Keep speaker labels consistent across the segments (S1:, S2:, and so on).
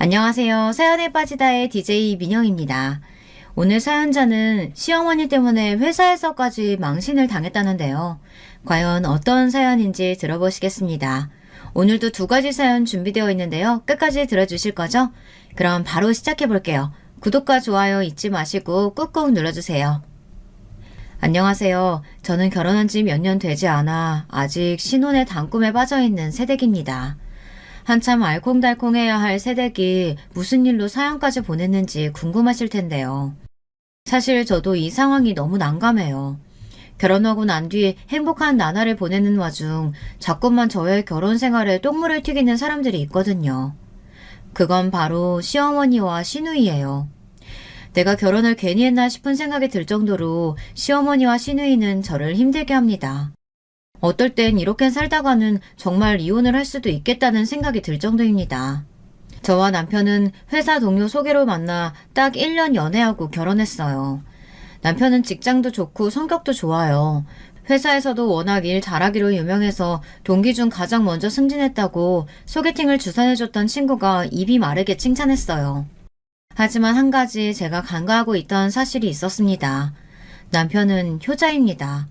S1: 안녕하세요. 사연에 빠지다의 DJ 민영입니다. 오늘 사연자는 시어머니 때문에 회사에서까지 망신을 당했다는데요. 과연 어떤 사연인지 들어보시겠습니다. 오늘도 두 가지 사연 준비되어 있는데요. 끝까지 들어주실 거죠? 그럼 바로 시작해 볼게요. 구독과 좋아요 잊지 마시고 꾹꾹 눌러주세요. 안녕하세요. 저는 결혼한 지 몇 년 되지 않아 아직 신혼의 단꿈에 빠져있는 새댁입니다. 한참 알콩달콩해야 할 새댁이 무슨 일로 사연까지 보냈는지 궁금하실 텐데요. 사실 저도 이 상황이 너무 난감해요. 결혼하고 난 뒤 행복한 나날을 보내는 와중 자꾸만 저의 결혼 생활에 똥물을 튀기는 사람들이 있거든요. 그건 바로 시어머니와 시누이예요. 내가 결혼을 괜히 했나 싶은 생각이 들 정도로 시어머니와 시누이는 저를 힘들게 합니다. 어떨 땐 이렇게 살다가는 정말 이혼을 할 수도 있겠다는 생각이 들 정도입니다. 저와 남편은 회사 동료 소개로 만나 딱 1년 연애하고 결혼했어요. 남편은 직장도 좋고 성격도 좋아요. 회사에서도 워낙 일 잘하기로 유명해서 동기 중 가장 먼저 승진했다고 소개팅을 주선해줬던 친구가 입이 마르게 칭찬했어요. 하지만 한 가지 제가 간과하고 있던 사실이 있었습니다. 남편은 효자입니다.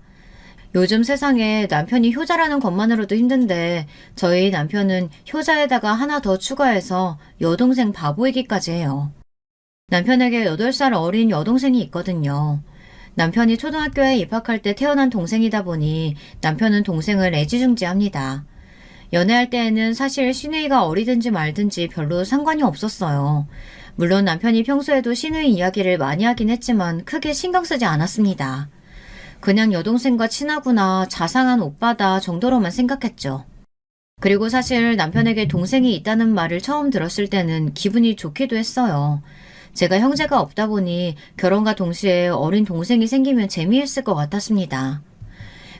S1: 요즘 세상에 남편이 효자라는 것만으로도 힘든데 저희 남편은 효자에다가 하나 더 추가해서 여동생 바보이기까지 해요. 남편에게 8살 어린 여동생이 있거든요. 남편이 초등학교에 입학할 때 태어난 동생이다 보니 남편은 동생을 애지중지합니다. 연애할 때에는 사실 시누이가 어리든지 말든지 별로 상관이 없었어요. 물론 남편이 평소에도 시누이 이야기를 많이 하긴 했지만 크게 신경 쓰지 않았습니다. 그냥 여동생과 친하구나, 자상한 오빠다 정도로만 생각했죠. 그리고 사실 남편에게 동생이 있다는 말을 처음 들었을 때는 기분이 좋기도 했어요. 제가 형제가 없다 보니 결혼과 동시에 어린 동생이 생기면 재미있을 것 같았습니다.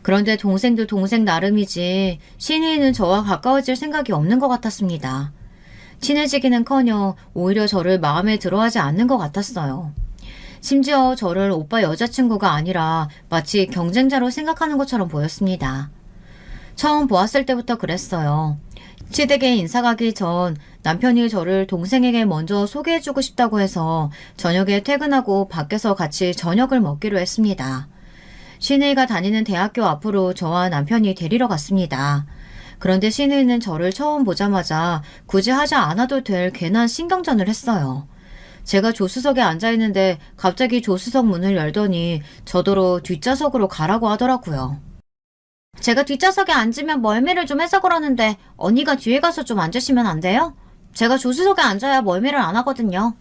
S1: 그런데 동생도 동생 나름이지 시누이는 저와 가까워질 생각이 없는 것 같았습니다. 친해지기는커녕 오히려 저를 마음에 들어하지 않는 것 같았어요. 심지어 저를 오빠 여자친구가 아니라 마치 경쟁자로 생각하는 것처럼 보였습니다. 처음 보았을 때부터 그랬어요. 시댁에 인사 가기 전 남편이 저를 동생에게 먼저 소개해주고 싶다고 해서 저녁에 퇴근하고 밖에서 같이 저녁을 먹기로 했습니다. 시누이가 다니는 대학교 앞으로 저와 남편이 데리러 갔습니다. 그런데 시누이는 저를 처음 보자마자 굳이 하지 않아도 될 괜한 신경전을 했어요. 제가 조수석에 앉아있는데 갑자기 조수석 문을 열더니 저더러 뒷좌석으로 가라고 하더라고요. 제가 뒷좌석에 앉으면 멀미를 좀 해서 그러는데 언니가 뒤에 가서 좀 앉으시면 안 돼요? 제가 조수석에 앉아야 멀미를 안 하거든요.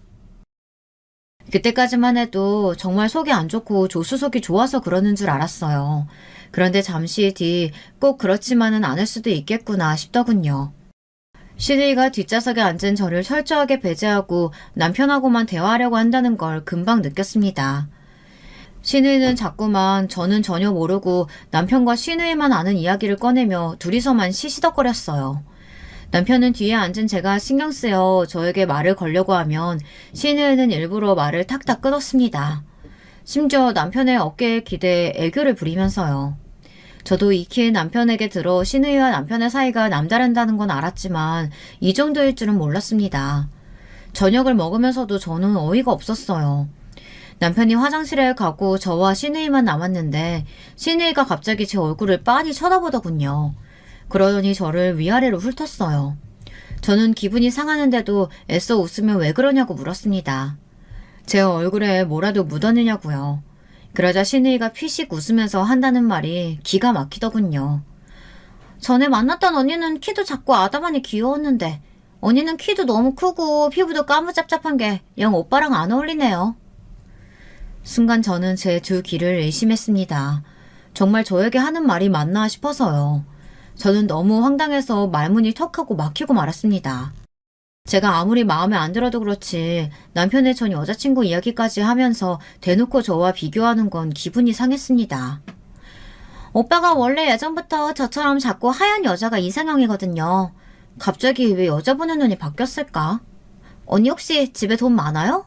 S1: 그때까지만 해도 정말 속이 안 좋고 조수석이 좋아서 그러는 줄 알았어요. 그런데 잠시 뒤 꼭 그렇지만은 않을 수도 있겠구나 싶더군요. 시누이가 뒷좌석에 앉은 저를 철저하게 배제하고 남편하고만 대화하려고 한다는 걸 금방 느꼈습니다. 시누이는 자꾸만 저는 전혀 모르고 남편과 시누이만 아는 이야기를 꺼내며 둘이서만 시시덕거렸어요. 남편은 뒤에 앉은 제가 신경 쓰여 저에게 말을 걸려고 하면 시누이는 일부러 말을 탁탁 끊었습니다. 심지어 남편의 어깨에 기대 애교를 부리면서요. 저도 익히 남편에게 들어 시누이와 남편의 사이가 남다른다는 건 알았지만 이 정도일 줄은 몰랐습니다. 저녁을 먹으면서도 저는 어이가 없었어요. 남편이 화장실에 가고 저와 시누이만 남았는데 시누이가 갑자기 제 얼굴을 빤히 쳐다보더군요. 그러더니 저를 위아래로 훑었어요. 저는 기분이 상하는데도 애써 웃으며 왜 그러냐고 물었습니다. 제 얼굴에 뭐라도 묻었느냐고요. 그러자 시누이가 피식 웃으면서 한다는 말이 기가 막히더군요. 전에 만났던 언니는 키도 작고 아담하니 귀여웠는데 언니는 키도 너무 크고 피부도 까무잡잡한 게 영 오빠랑 안 어울리네요. 순간 저는 제 두 귀를 의심했습니다. 정말 저에게 하는 말이 맞나 싶어서요. 저는 너무 황당해서 말문이 턱하고 막히고 말았습니다. 제가 아무리 마음에 안 들어도 그렇지 남편의 전 여자친구 이야기까지 하면서 대놓고 저와 비교하는 건 기분이 상했습니다. 오빠가 원래 예전부터 저처럼 작고 하얀 여자가 이상형이거든요. 갑자기 왜 여자 보는 눈이 바뀌었을까? 언니 혹시 집에 돈 많아요?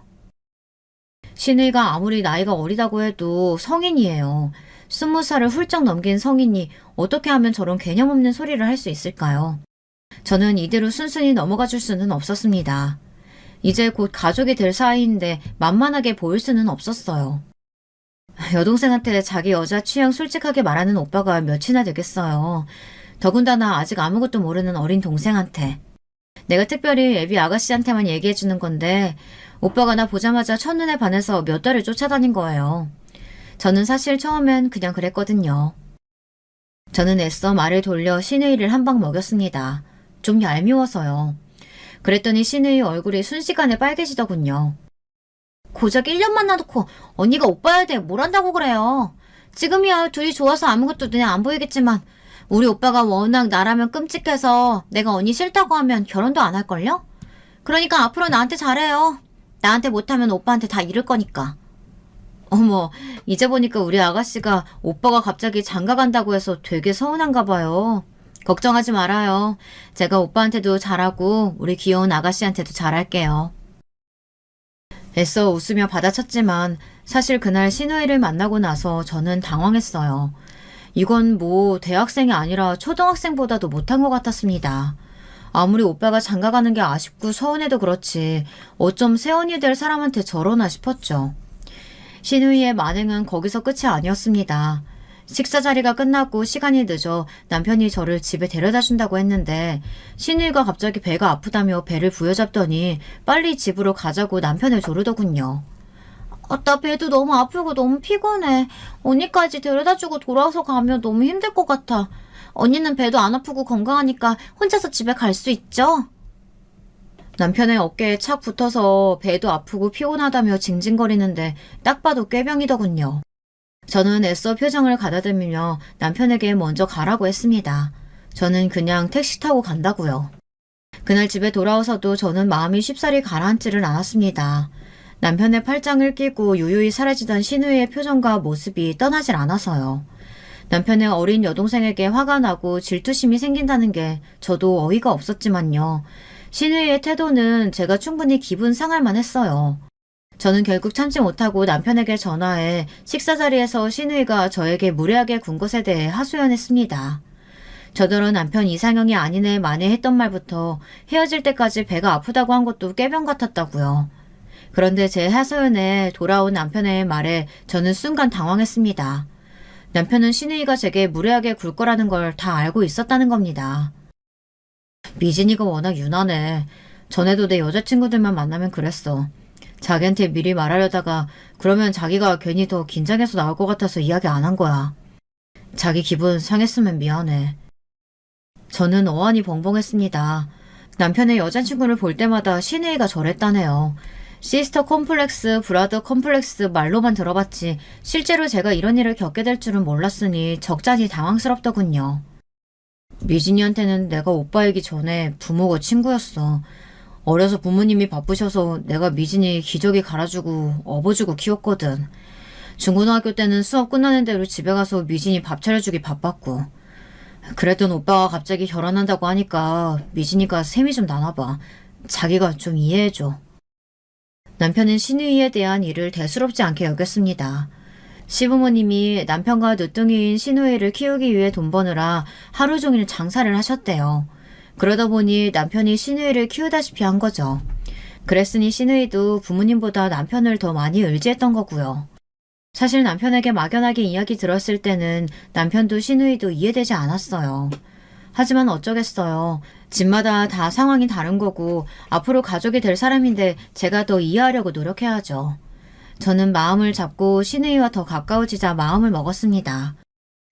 S1: 시누이가 아무리 나이가 어리다고 해도 성인이에요. 20살을 훌쩍 넘긴 성인이 어떻게 하면 저런 개념 없는 소리를 할 수 있을까요? 저는 이대로 순순히 넘어가 줄 수는 없었습니다. 이제 곧 가족이 될 사이인데 만만하게 보일 수는 없었어요. 여동생한테 자기 여자 취향 솔직하게 말하는 오빠가 몇이나 되겠어요. 더군다나 아직 아무것도 모르는 어린 동생한테. 내가 특별히 애비 아가씨한테만 얘기해주는 건데 오빠가 나 보자마자 첫눈에 반해서 몇 달을 쫓아다닌 거예요. 저는 사실 처음엔 그냥 그랬거든요. 저는 애써 말을 돌려 신우이를 한 방 먹였습니다. 좀 얄미워서요. 그랬더니 신우이 얼굴이 순식간에 빨개지더군요. 고작 1년 만나놓고 언니가 오빠야 돼 뭘 한다고 그래요. 지금이야 둘이 좋아서 아무것도 눈에 안 보이겠지만 우리 오빠가 워낙 나라면 끔찍해서 내가 언니 싫다고 하면 결혼도 안 할걸요? 그러니까 앞으로 나한테 잘해요. 나한테 못하면 오빠한테 다 잃을 거니까. 어머, 이제 보니까 우리 아가씨가 오빠가 갑자기 장가 간다고 해서 되게 서운한가 봐요. 걱정하지 말아요. 제가 오빠한테도 잘하고 우리 귀여운 아가씨한테도 잘할게요. 애써 웃으며 받아쳤지만 사실 그날 신우이를 만나고 나서 저는 당황했어요. 이건 뭐 대학생이 아니라 초등학생보다도 못한 것 같았습니다. 아무리 오빠가 장가 가는 게 아쉽고 서운해도 그렇지 어쩜 새언니 될 사람한테 저러나 싶었죠. 신우이의 만행은 거기서 끝이 아니었습니다. 식사 자리가 끝나고 시간이 늦어 남편이 저를 집에 데려다 준다고 했는데 신우이가 갑자기 배가 아프다며 배를 부여잡더니 빨리 집으로 가자고 남편을 조르더군요. 나 배도 너무 아프고 너무 피곤해. 언니까지 데려다주고 돌아와서 가면 너무 힘들 것 같아. 언니는 배도 안 아프고 건강하니까 혼자서 집에 갈 수 있죠? 남편의 어깨에 착 붙어서 배도 아프고 피곤하다며 징징거리는데 딱 봐도 꾀병이더군요. 저는 애써 표정을 가다듬으며 남편에게 먼저 가라고 했습니다. 저는 그냥 택시 타고 간다고요. 그날 집에 돌아와서도 저는 마음이 쉽사리 가라앉지를 않았습니다. 남편의 팔짱을 끼고 유유히 사라지던 신우이의 표정과 모습이 떠나질 않아서요. 남편의 어린 여동생에게 화가 나고 질투심이 생긴다는 게 저도 어이가 없었지만요. 신우이의 태도는 제가 충분히 기분 상할 만했어요. 저는 결국 참지 못하고 남편에게 전화해 식사 자리에서 신우이가 저에게 무례하게 군 것에 대해 하소연했습니다. 저더러 남편 이상형이 아니네 마네 했던 말부터 헤어질 때까지 배가 아프다고 한 것도 꾀병 같았다고요. 그런데 제 하소연에 돌아온 남편의 말에 저는 순간 당황했습니다. 남편은 신우이가 제게 무례하게 굴 거라는 걸 다 알고 있었다는 겁니다. 미진이가 워낙 유난해. 전에도 내 여자친구들만 만나면 그랬어. 자기한테 미리 말하려다가 그러면 자기가 괜히 더 긴장해서 나올 것 같아서 이야기 안 한 거야. 자기 기분 상했으면 미안해. 저는 어안이 벙벙했습니다. 남편의 여자친구를 볼 때마다 신우이가 저랬다네요. 시스터 컴플렉스, 브라더 컴플렉스 말로만 들어봤지 실제로 제가 이런 일을 겪게 될 줄은 몰랐으니 적잖이 당황스럽더군요. 미진이한테는 내가 오빠이기 전에 부모가 친구였어. 어려서 부모님이 바쁘셔서 내가 미진이 기저귀 갈아주고 업어주고 키웠거든. 중고등학교 때는 수업 끝나는 대로 집에 가서 미진이 밥 차려주기 바빴고. 그랬던 오빠가 갑자기 결혼한다고 하니까 미진이가 셈이 좀 나나봐. 자기가 좀 이해해줘. 남편은 신우이에 대한 일을 대수롭지 않게 여겼습니다. 시부모님이 남편과 늦둥이인 신우이를 키우기 위해 돈 버느라 하루 종일 장사를 하셨대요. 그러다 보니 남편이 신우이를 키우다시피 한 거죠. 그랬으니 신우이도 부모님보다 남편을 더 많이 의지했던 거고요. 사실 남편에게 막연하게 이야기 들었을 때는 남편도 신우이도 이해되지 않았어요. 하지만 어쩌겠어요. 집마다 다 상황이 다른 거고 앞으로 가족이 될 사람인데 제가 더 이해하려고 노력해야죠. 저는 마음을 잡고 신우이와 더 가까워지자 마음을 먹었습니다.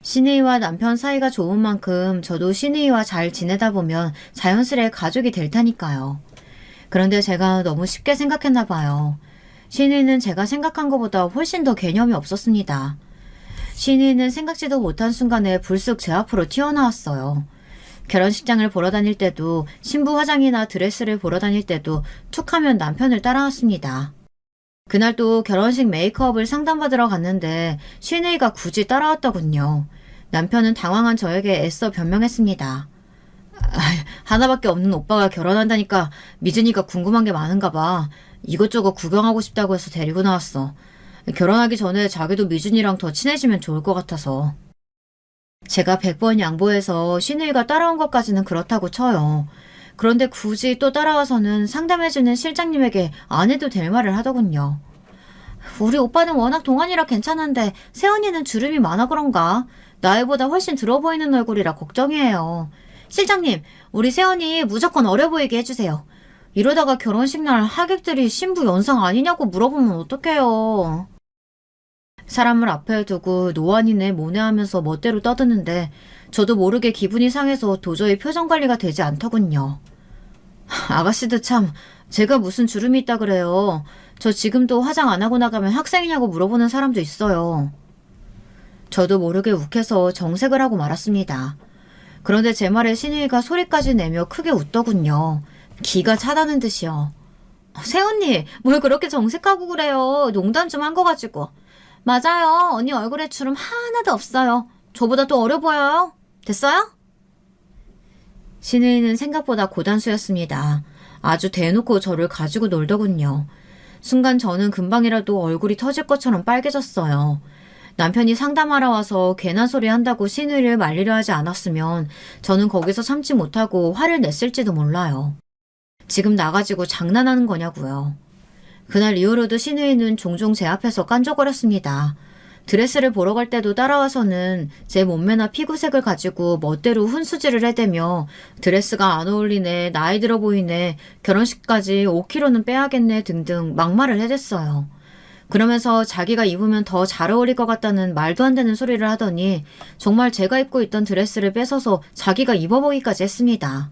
S1: 신우이와 남편 사이가 좋은 만큼 저도 신우이와 잘 지내다 보면 자연스레 가족이 될 테니까요. 그런데 제가 너무 쉽게 생각했나 봐요. 신우이는 제가 생각한 것보다 훨씬 더 개념이 없었습니다. 신우이는 생각지도 못한 순간에 불쑥 제 앞으로 튀어나왔어요. 결혼식장을 보러 다닐 때도 신부 화장이나 드레스를 보러 다닐 때도 툭하면 남편을 따라왔습니다. 그날 또 결혼식 메이크업을 상담받으러 갔는데 신우이가 굳이 따라왔더군요. 남편은 당황한 저에게 애써 변명했습니다. 하나밖에 없는 오빠가 결혼한다니까 미진이가 궁금한 게 많은가 봐. 이것저것 구경하고 싶다고 해서 데리고 나왔어. 결혼하기 전에 자기도 미진이랑 더 친해지면 좋을 것 같아서. 제가 100번 양보해서 신우이가 따라온 것까지는 그렇다고 쳐요. 그런데 굳이 또 따라와서는 상담해주는 실장님에게 안 해도 될 말을 하더군요. 우리 오빠는 워낙 동안이라 괜찮은데 세연이는 주름이 많아 그런가? 나이보다 훨씬 들어 보이는 얼굴이라 걱정이에요. 실장님, 우리 세연이 무조건 어려 보이게 해주세요. 이러다가 결혼식 날 하객들이 신부 연상 아니냐고 물어보면 어떡해요. 사람을 앞에 두고 노안이네 뭐네 하면서 멋대로 떠드는데 저도 모르게 기분이 상해서 도저히 표정 관리가 되지 않더군요. 아가씨도 참, 제가 무슨 주름이 있다 그래요. 저 지금도 화장 안 하고 나가면 학생이냐고 물어보는 사람도 있어요. 저도 모르게 욱해서 정색을 하고 말았습니다. 그런데 제 말에 신우이가 소리까지 내며 크게 웃더군요. 기가 차다는 듯이요. 세언니, 뭘 그렇게 정색하고 그래요. 농담 좀 한 거 가지고. 맞아요. 언니 얼굴에 주름 하나도 없어요. 저보다 또 어려 보여요. 됐어요? 신우이는 생각보다 고단수였습니다. 아주 대놓고 저를 가지고 놀더군요. 순간 저는 금방이라도 얼굴이 터질 것처럼 빨개졌어요. 남편이 상담하러 와서 괜한 소리 한다고 신우이를 말리려 하지 않았으면 저는 거기서 참지 못하고 화를 냈을지도 몰라요. 지금 나가지고 장난하는 거냐고요. 그날 이후로도 신우이는 종종 제 앞에서 깐족거렸습니다. 드레스를 보러 갈 때도 따라와서는 제 몸매나 피부색을 가지고 멋대로 훈수질을 해대며 드레스가 안 어울리네, 나이 들어 보이네, 결혼식까지 5kg는 빼야겠네 등등 막말을 해댔어요. 그러면서 자기가 입으면 더 잘 어울릴 것 같다는 말도 안 되는 소리를 하더니 정말 제가 입고 있던 드레스를 뺏어서 자기가 입어보기까지 했습니다.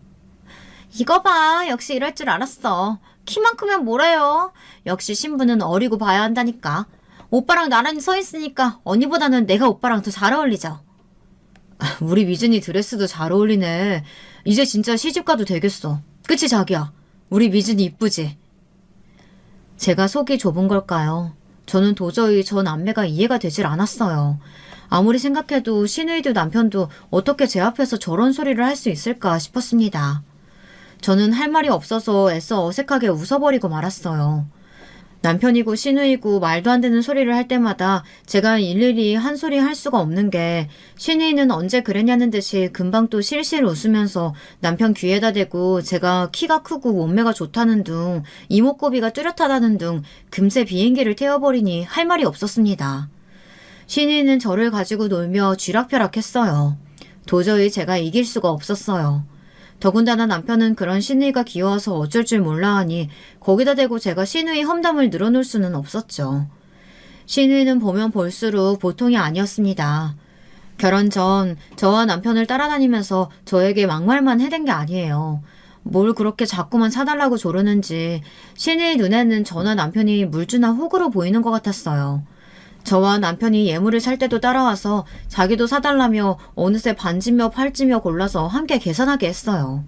S1: 이거 봐. 역시 이럴 줄 알았어. 키만 크면 뭐래요. 역시 신부는 어리고 봐야 한다니까. 오빠랑 나란히 서 있으니까 언니보다는 내가 오빠랑 더 잘 어울리죠. 우리 미준이 드레스도 잘 어울리네. 이제 진짜 시집가도 되겠어. 그치 자기야? 우리 미준이 이쁘지? 제가 속이 좁은 걸까요? 저는 도저히 저 남매가 이해가 되질 않았어요. 아무리 생각해도 신우이도 남편도 어떻게 제 앞에서 저런 소리를 할 수 있을까 싶었습니다. 저는 할 말이 없어서 애써 어색하게 웃어버리고 말았어요. 남편이고 신우이고 말도 안 되는 소리를 할 때마다 제가 일일이 한 소리 할 수가 없는 게 신우이는 언제 그랬냐는 듯이 금방 또 실실 웃으면서 남편 귀에다 대고 제가 키가 크고 몸매가 좋다는 둥 이목구비가 뚜렷하다는 둥 금세 비행기를 태워버리니 할 말이 없었습니다. 신우이는 저를 가지고 놀며 쥐락펴락했어요. 도저히 제가 이길 수가 없었어요. 더군다나 남편은 그런 신우이가 귀여워서 어쩔 줄 몰라 하니 거기다 대고 제가 신우이 험담을 늘어놓을 수는 없었죠. 신우이는 보면 볼수록 보통이 아니었습니다. 결혼 전 저와 남편을 따라다니면서 저에게 막말만 해댄 게 아니에요. 뭘 그렇게 자꾸만 사달라고 조르는지 신우이 눈에는 저나 남편이 물주나 호구로 보이는 것 같았어요. 저와 남편이 예물을 살 때도 따라와서 자기도 사달라며 어느새 반지며 팔찌며 골라서 함께 계산하게 했어요.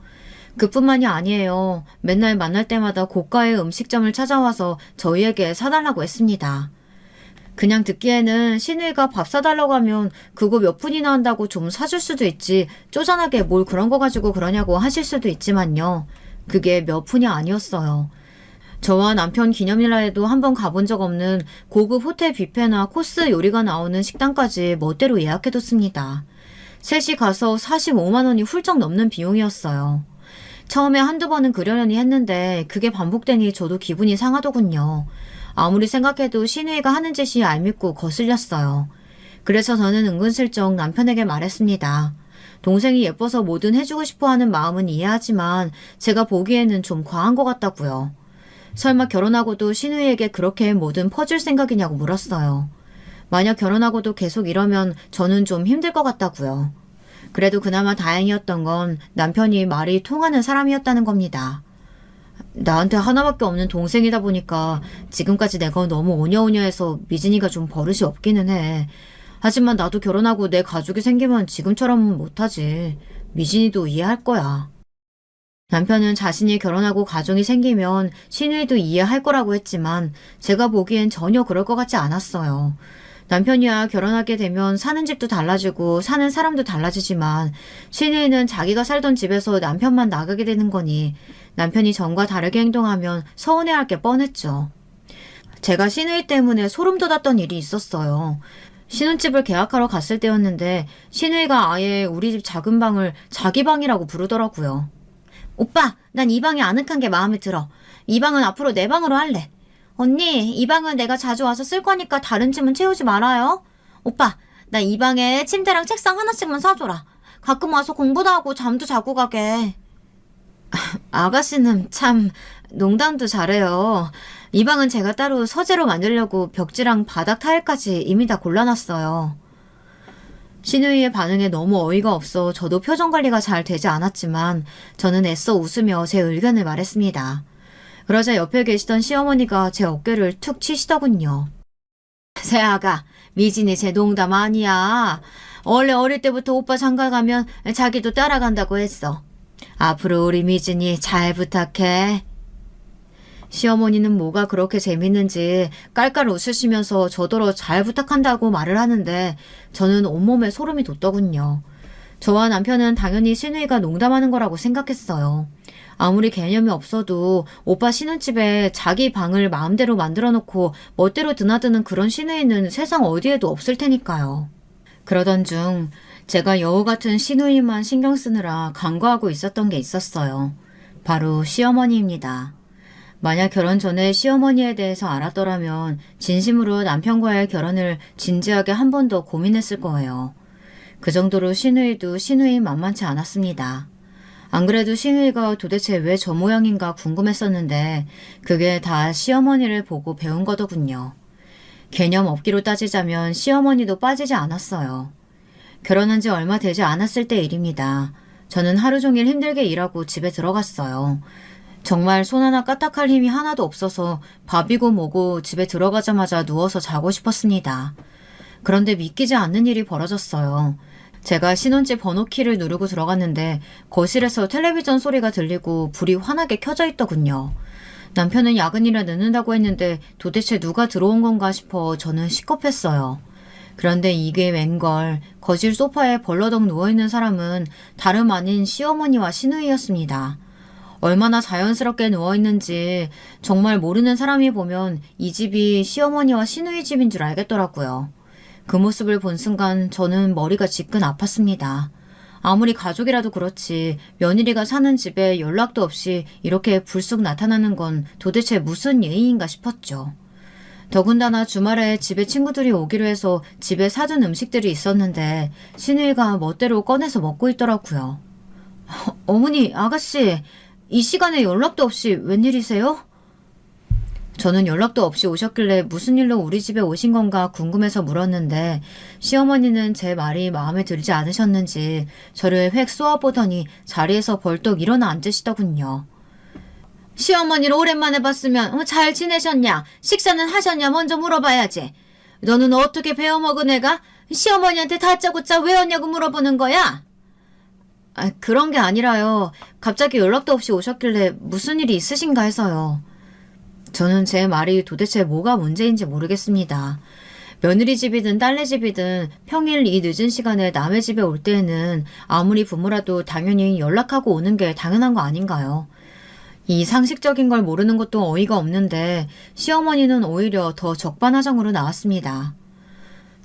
S1: 그뿐만이 아니에요. 맨날 만날 때마다 고가의 음식점을 찾아와서 저희에게 사달라고 했습니다. 그냥 듣기에는 신우이가 밥 사달라고 하면 그거 몇 푼이나 한다고 좀 사줄 수도 있지 쪼잔하게 뭘 그런 거 가지고 그러냐고 하실 수도 있지만요. 그게 몇 푼이 아니었어요. 저와 남편 기념일라 해도 한 번 가본 적 없는 고급 호텔 뷔페나 코스 요리가 나오는 식당까지 멋대로 예약해뒀습니다. 셋이 가서 45만 원이 훌쩍 넘는 비용이었어요. 처음에 한두 번은 그러려니 했는데 그게 반복되니 저도 기분이 상하더군요. 아무리 생각해도 신우이가 하는 짓이 얄밉고 거슬렸어요. 그래서 저는 은근슬쩍 남편에게 말했습니다. 동생이 예뻐서 뭐든 해주고 싶어하는 마음은 이해하지만 제가 보기에는 좀 과한 것 같다고요. 설마 결혼하고도 신우이에게 그렇게 뭐든 퍼줄 생각이냐고 물었어요. 만약 결혼하고도 계속 이러면 저는 좀 힘들 것 같다고요. 그래도 그나마 다행이었던 건 남편이 말이 통하는 사람이었다는 겁니다. 나한테 하나밖에 없는 동생이다 보니까 지금까지 내가 너무 오냐오냐해서 미진이가 좀 버릇이 없기는 해. 하지만 나도 결혼하고 내 가족이 생기면 지금처럼 못하지. 미진이도 이해할 거야. 남편은 자신이 결혼하고 가정이 생기면 신우이도 이해할 거라고 했지만 제가 보기엔 전혀 그럴 것 같지 않았어요. 남편이야 결혼하게 되면 사는 집도 달라지고 사는 사람도 달라지지만 신우이는 자기가 살던 집에서 남편만 나가게 되는 거니 남편이 전과 다르게 행동하면 서운해할 게 뻔했죠. 제가 신우이 때문에 소름 돋았던 일이 있었어요. 신혼집을 계약하러 갔을 때였는데 신우이가 아예 우리 집 작은 방을 자기 방이라고 부르더라고요. 오빠, 난 이 방이 아늑한 게 마음에 들어. 이 방은 앞으로 내 방으로 할래. 언니, 이 방은 내가 자주 와서 쓸 거니까 다른 짐은 채우지 말아요. 오빠, 나 이 방에 침대랑 책상 하나씩만 사줘라. 가끔 와서 공부도 하고 잠도 자고 가게. 아가씨는 참 농담도 잘해요. 이 방은 제가 따로 서재로 만들려고 벽지랑 바닥 타일까지 이미 다 골라놨어요. 신우이의 반응에 너무 어이가 없어 저도 표정 관리가 잘 되지 않았지만 저는 애써 웃으며 제 의견을 말했습니다. 그러자 옆에 계시던 시어머니가 제 어깨를 툭 치시더군요. 새아가, 미진이 제 농담 아니야. 원래 어릴 때부터 오빠 장가 가면 자기도 따라간다고 했어. 앞으로 우리 미진이 잘 부탁해. 시어머니는 뭐가 그렇게 재밌는지 깔깔 웃으시면서 저더러 잘 부탁한다고 말을 하는데 저는 온몸에 소름이 돋더군요. 저와 남편은 당연히 신우이가 농담하는 거라고 생각했어요. 아무리 개념이 없어도 오빠 신혼집에 자기 방을 마음대로 만들어 놓고 멋대로 드나드는 그런 신우이는 세상 어디에도 없을 테니까요. 그러던 중 제가 여우 같은 신우이만 신경 쓰느라 간과하고 있었던 게 있었어요. 바로 시어머니입니다. 만약 결혼 전에 시어머니에 대해서 알았더라면 진심으로 남편과의 결혼을 진지하게 한 번 더 고민했을 거예요. 그 정도로 신우이도 신우이 만만치 않았습니다. 안 그래도 신우이가 도대체 왜 저 모양인가 궁금했었는데 그게 다 시어머니를 보고 배운 거더군요. 개념 없기로 따지자면 시어머니도 빠지지 않았어요. 결혼한 지 얼마 되지 않았을 때 일입니다. 저는 하루 종일 힘들게 일하고 집에 들어갔어요. 정말 손 하나 까딱할 힘이 하나도 없어서 밥이고 뭐고 집에 들어가자마자 누워서 자고 싶었습니다. 그런데 믿기지 않는 일이 벌어졌어요. 제가 신혼집 번호키를 누르고 들어갔는데 거실에서 텔레비전 소리가 들리고 불이 환하게 켜져 있더군요. 남편은 야근이라 늦는다고 했는데 도대체 누가 들어온 건가 싶어 저는 시겁했어요. 그런데 이게 웬걸 거실 소파에 벌러덩 누워있는 사람은 다름 아닌 시어머니와 시누이였습니다. 얼마나 자연스럽게 누워있는지 정말 모르는 사람이 보면 이 집이 시어머니와 시누이 집인 줄 알겠더라고요. 그 모습을 본 순간 저는 머리가 지끈 아팠습니다. 아무리 가족이라도 그렇지 며느리가 사는 집에 연락도 없이 이렇게 불쑥 나타나는 건 도대체 무슨 예의인가 싶었죠. 더군다나 주말에 집에 친구들이 오기로 해서 집에 사둔 음식들이 있었는데 시누이가 멋대로 꺼내서 먹고 있더라고요. 어머니, 아가씨, 이 시간에 연락도 없이 웬일이세요? 저는 연락도 없이 오셨길래 무슨 일로 우리 집에 오신 건가 궁금해서 물었는데 시어머니는 제 말이 마음에 들지 않으셨는지 저를 획 쏘아보더니 자리에서 벌떡 일어나 앉으시더군요. 시어머니를 오랜만에 봤으면 잘 지내셨냐? 식사는 하셨냐? 먼저 물어봐야지. 너는 어떻게 배워먹은 애가 시어머니한테 다짜고짜 왜 왔냐고 물어보는 거야? 그런 게 아니라요. 갑자기 연락도 없이 오셨길래 무슨 일이 있으신가 해서요. 저는 제 말이 도대체 뭐가 문제인지 모르겠습니다. 며느리 집이든 딸네 집이든 평일 이 늦은 시간에 남의 집에 올 때에는 아무리 부모라도 당연히 연락하고 오는 게 당연한 거 아닌가요? 이 상식적인 걸 모르는 것도 어이가 없는데 시어머니는 오히려 더 적반하장으로 나왔습니다.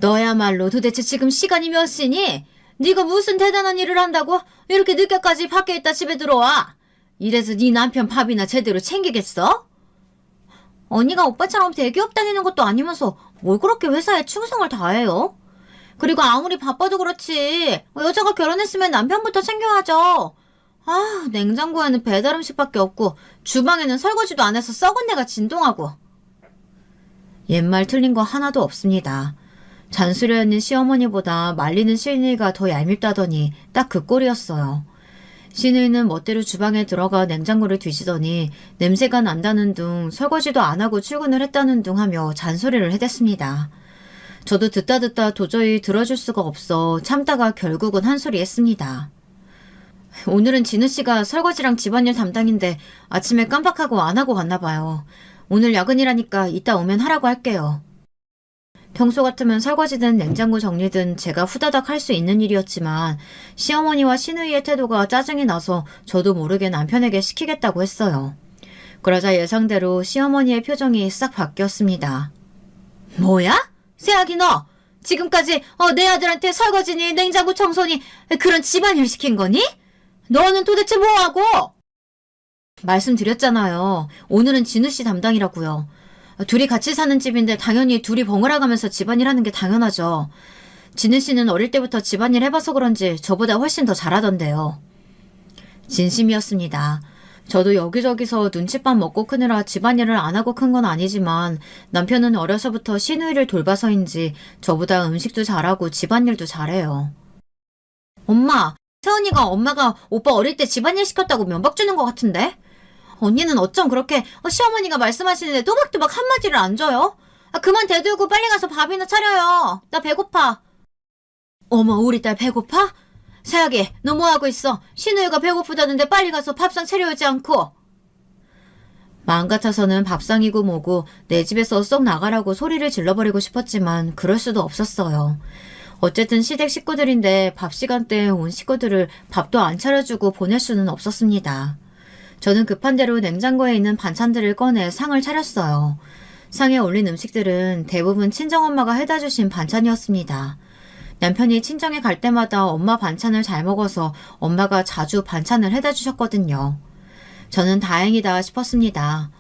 S1: 너야말로 도대체 지금 시간이 몇 시니? 네가 무슨 대단한 일을 한다고 이렇게 늦게까지 밖에 있다 집에 들어와? 이래서 네 남편 밥이나 제대로 챙기겠어? 언니가 오빠처럼 대기업 다니는 것도 아니면서 뭘 그렇게 회사에 충성을 다해요? 그리고 아무리 바빠도 그렇지 여자가 결혼했으면 남편부터 챙겨야죠. 냉장고에는 배달 음식밖에 없고 주방에는 설거지도 안 해서 썩은 내가 진동하고. 옛말 틀린 거 하나도 없습니다. 잔소리하는 시어머니보다 말리는 시누이가 더 얄밉다더니 딱 그 꼴이었어요. 시누이는 멋대로 주방에 들어가 냉장고를 뒤지더니 냄새가 난다는 둥 설거지도 안 하고 출근을 했다는 둥 하며 잔소리를 해댔습니다. 저도 듣다 도저히 들어줄 수가 없어 참다가 결국은 한 소리 했습니다. 오늘은 진우씨가 설거지랑 집안일 담당인데 아침에 깜빡하고 안 하고 갔나 봐요. 오늘 야근이라니까 이따 오면 하라고 할게요. 평소 같으면 설거지든 냉장고 정리든 제가 후다닥 할 수 있는 일이었지만 시어머니와 시누이의 태도가 짜증이 나서 저도 모르게 남편에게 시키겠다고 했어요. 그러자 예상대로 시어머니의 표정이 싹 바뀌었습니다. 뭐야? 새아기 너! 지금까지 내 아들한테 설거지니 냉장고 청소니 그런 집안일 시킨 거니? 너는 도대체 뭐하고? 말씀드렸잖아요. 오늘은 진우 씨 담당이라고요. 둘이 같이 사는 집인데 당연히 둘이 번갈아 가면서 집안일 하는 게 당연하죠. 진우 씨는 어릴 때부터 집안일 해봐서 그런지 저보다 훨씬 더 잘하던데요. 진심이었습니다. 저도 여기저기서 눈칫밥 먹고 크느라 집안일을 안 하고 큰 건 아니지만 남편은 어려서부터 시누이를 돌봐서인지 저보다 음식도 잘하고 집안일도 잘해요. 엄마, 세언니가 엄마가 오빠 어릴 때 집안일 시켰다고 면박 주는 것 같은데? 언니는 어쩜 그렇게 시어머니가 말씀하시는데 또박또박 한마디를 안 줘요? 그만 대들고 빨리 가서 밥이나 차려요. 나 배고파. 어머, 우리 딸 배고파? 세아기, 너 뭐하고 있어? 신우이가 배고프다는데 빨리 가서 밥상 차려오지 않고. 마음 같아서는 밥상이고 뭐고 내 집에서 쏙 나가라고 소리를 질러버리고 싶었지만 그럴 수도 없었어요. 어쨌든 시댁 식구들인데 밥 시간대에 온 식구들을 밥도 안 차려주고 보낼 수는 없었습니다. 저는 급한 대로 냉장고에 있는 반찬들을 꺼내 상을 차렸어요. 상에 올린 음식들은 대부분 친정엄마가 해다 주신 반찬이었습니다. 남편이 친정에 갈 때마다 엄마 반찬을 잘 먹어서 엄마가 자주 반찬을 해다 주셨거든요. 저는 다행이다 싶었습니다.